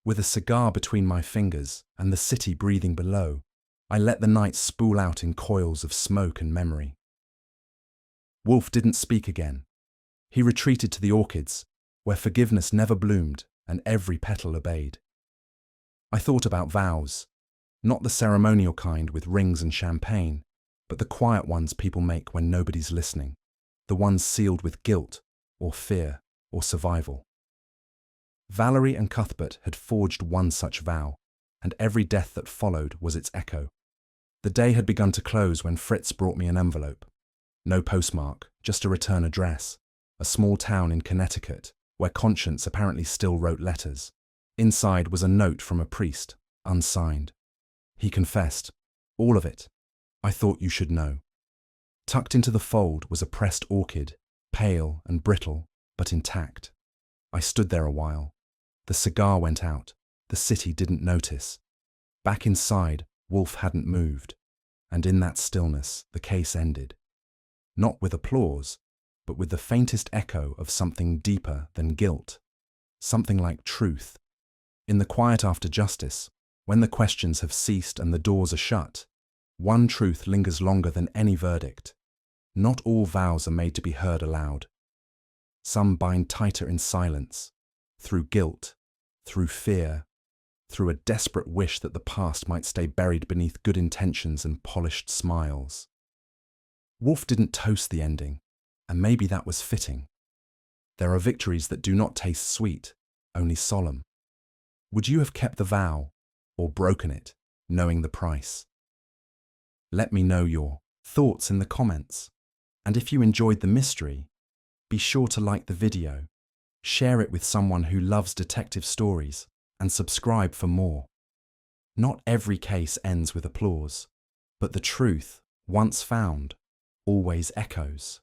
With a cigar between my fingers and the city breathing below, I let the night spool out in coils of smoke and memory. Wolfe didn't speak again. He retreated to the orchids, where forgiveness never bloomed and every petal obeyed. I thought about vows, not the ceremonial kind with rings and champagne, but the quiet ones people make when nobody's listening, the ones sealed with guilt or fear or survival. Valerie and Cuthbert had forged one such vow, and every death that followed was its echo. The day had begun to close when Fritz brought me an envelope. No postmark, just a return address, a small town in Connecticut, where conscience apparently still wrote letters. Inside was a note from a priest, unsigned. He confessed, all of it. I thought you should know. Tucked into the fold was a pressed orchid, pale and brittle, but intact. I stood there a while. The cigar went out. The city didn't notice. Back inside, Wolfe hadn't moved. And in that stillness, the case ended. Not with applause, but with the faintest echo of something deeper than guilt. Something like truth. In the quiet after justice, when the questions have ceased and the doors are shut, one truth lingers longer than any verdict. Not all vows are made to be heard aloud. Some bind tighter in silence, through guilt, through fear, through a desperate wish that the past might stay buried beneath good intentions and polished smiles. Wolfe didn't toast the ending, and maybe that was fitting. There are victories that do not taste sweet, only solemn. Would you have kept the vow, or broken it, knowing the price? Let me know your thoughts in the comments. And if you enjoyed the mystery, be sure to like the video, share it with someone who loves detective stories, and subscribe for more. Not every case ends with applause, but the truth, once found, always echoes.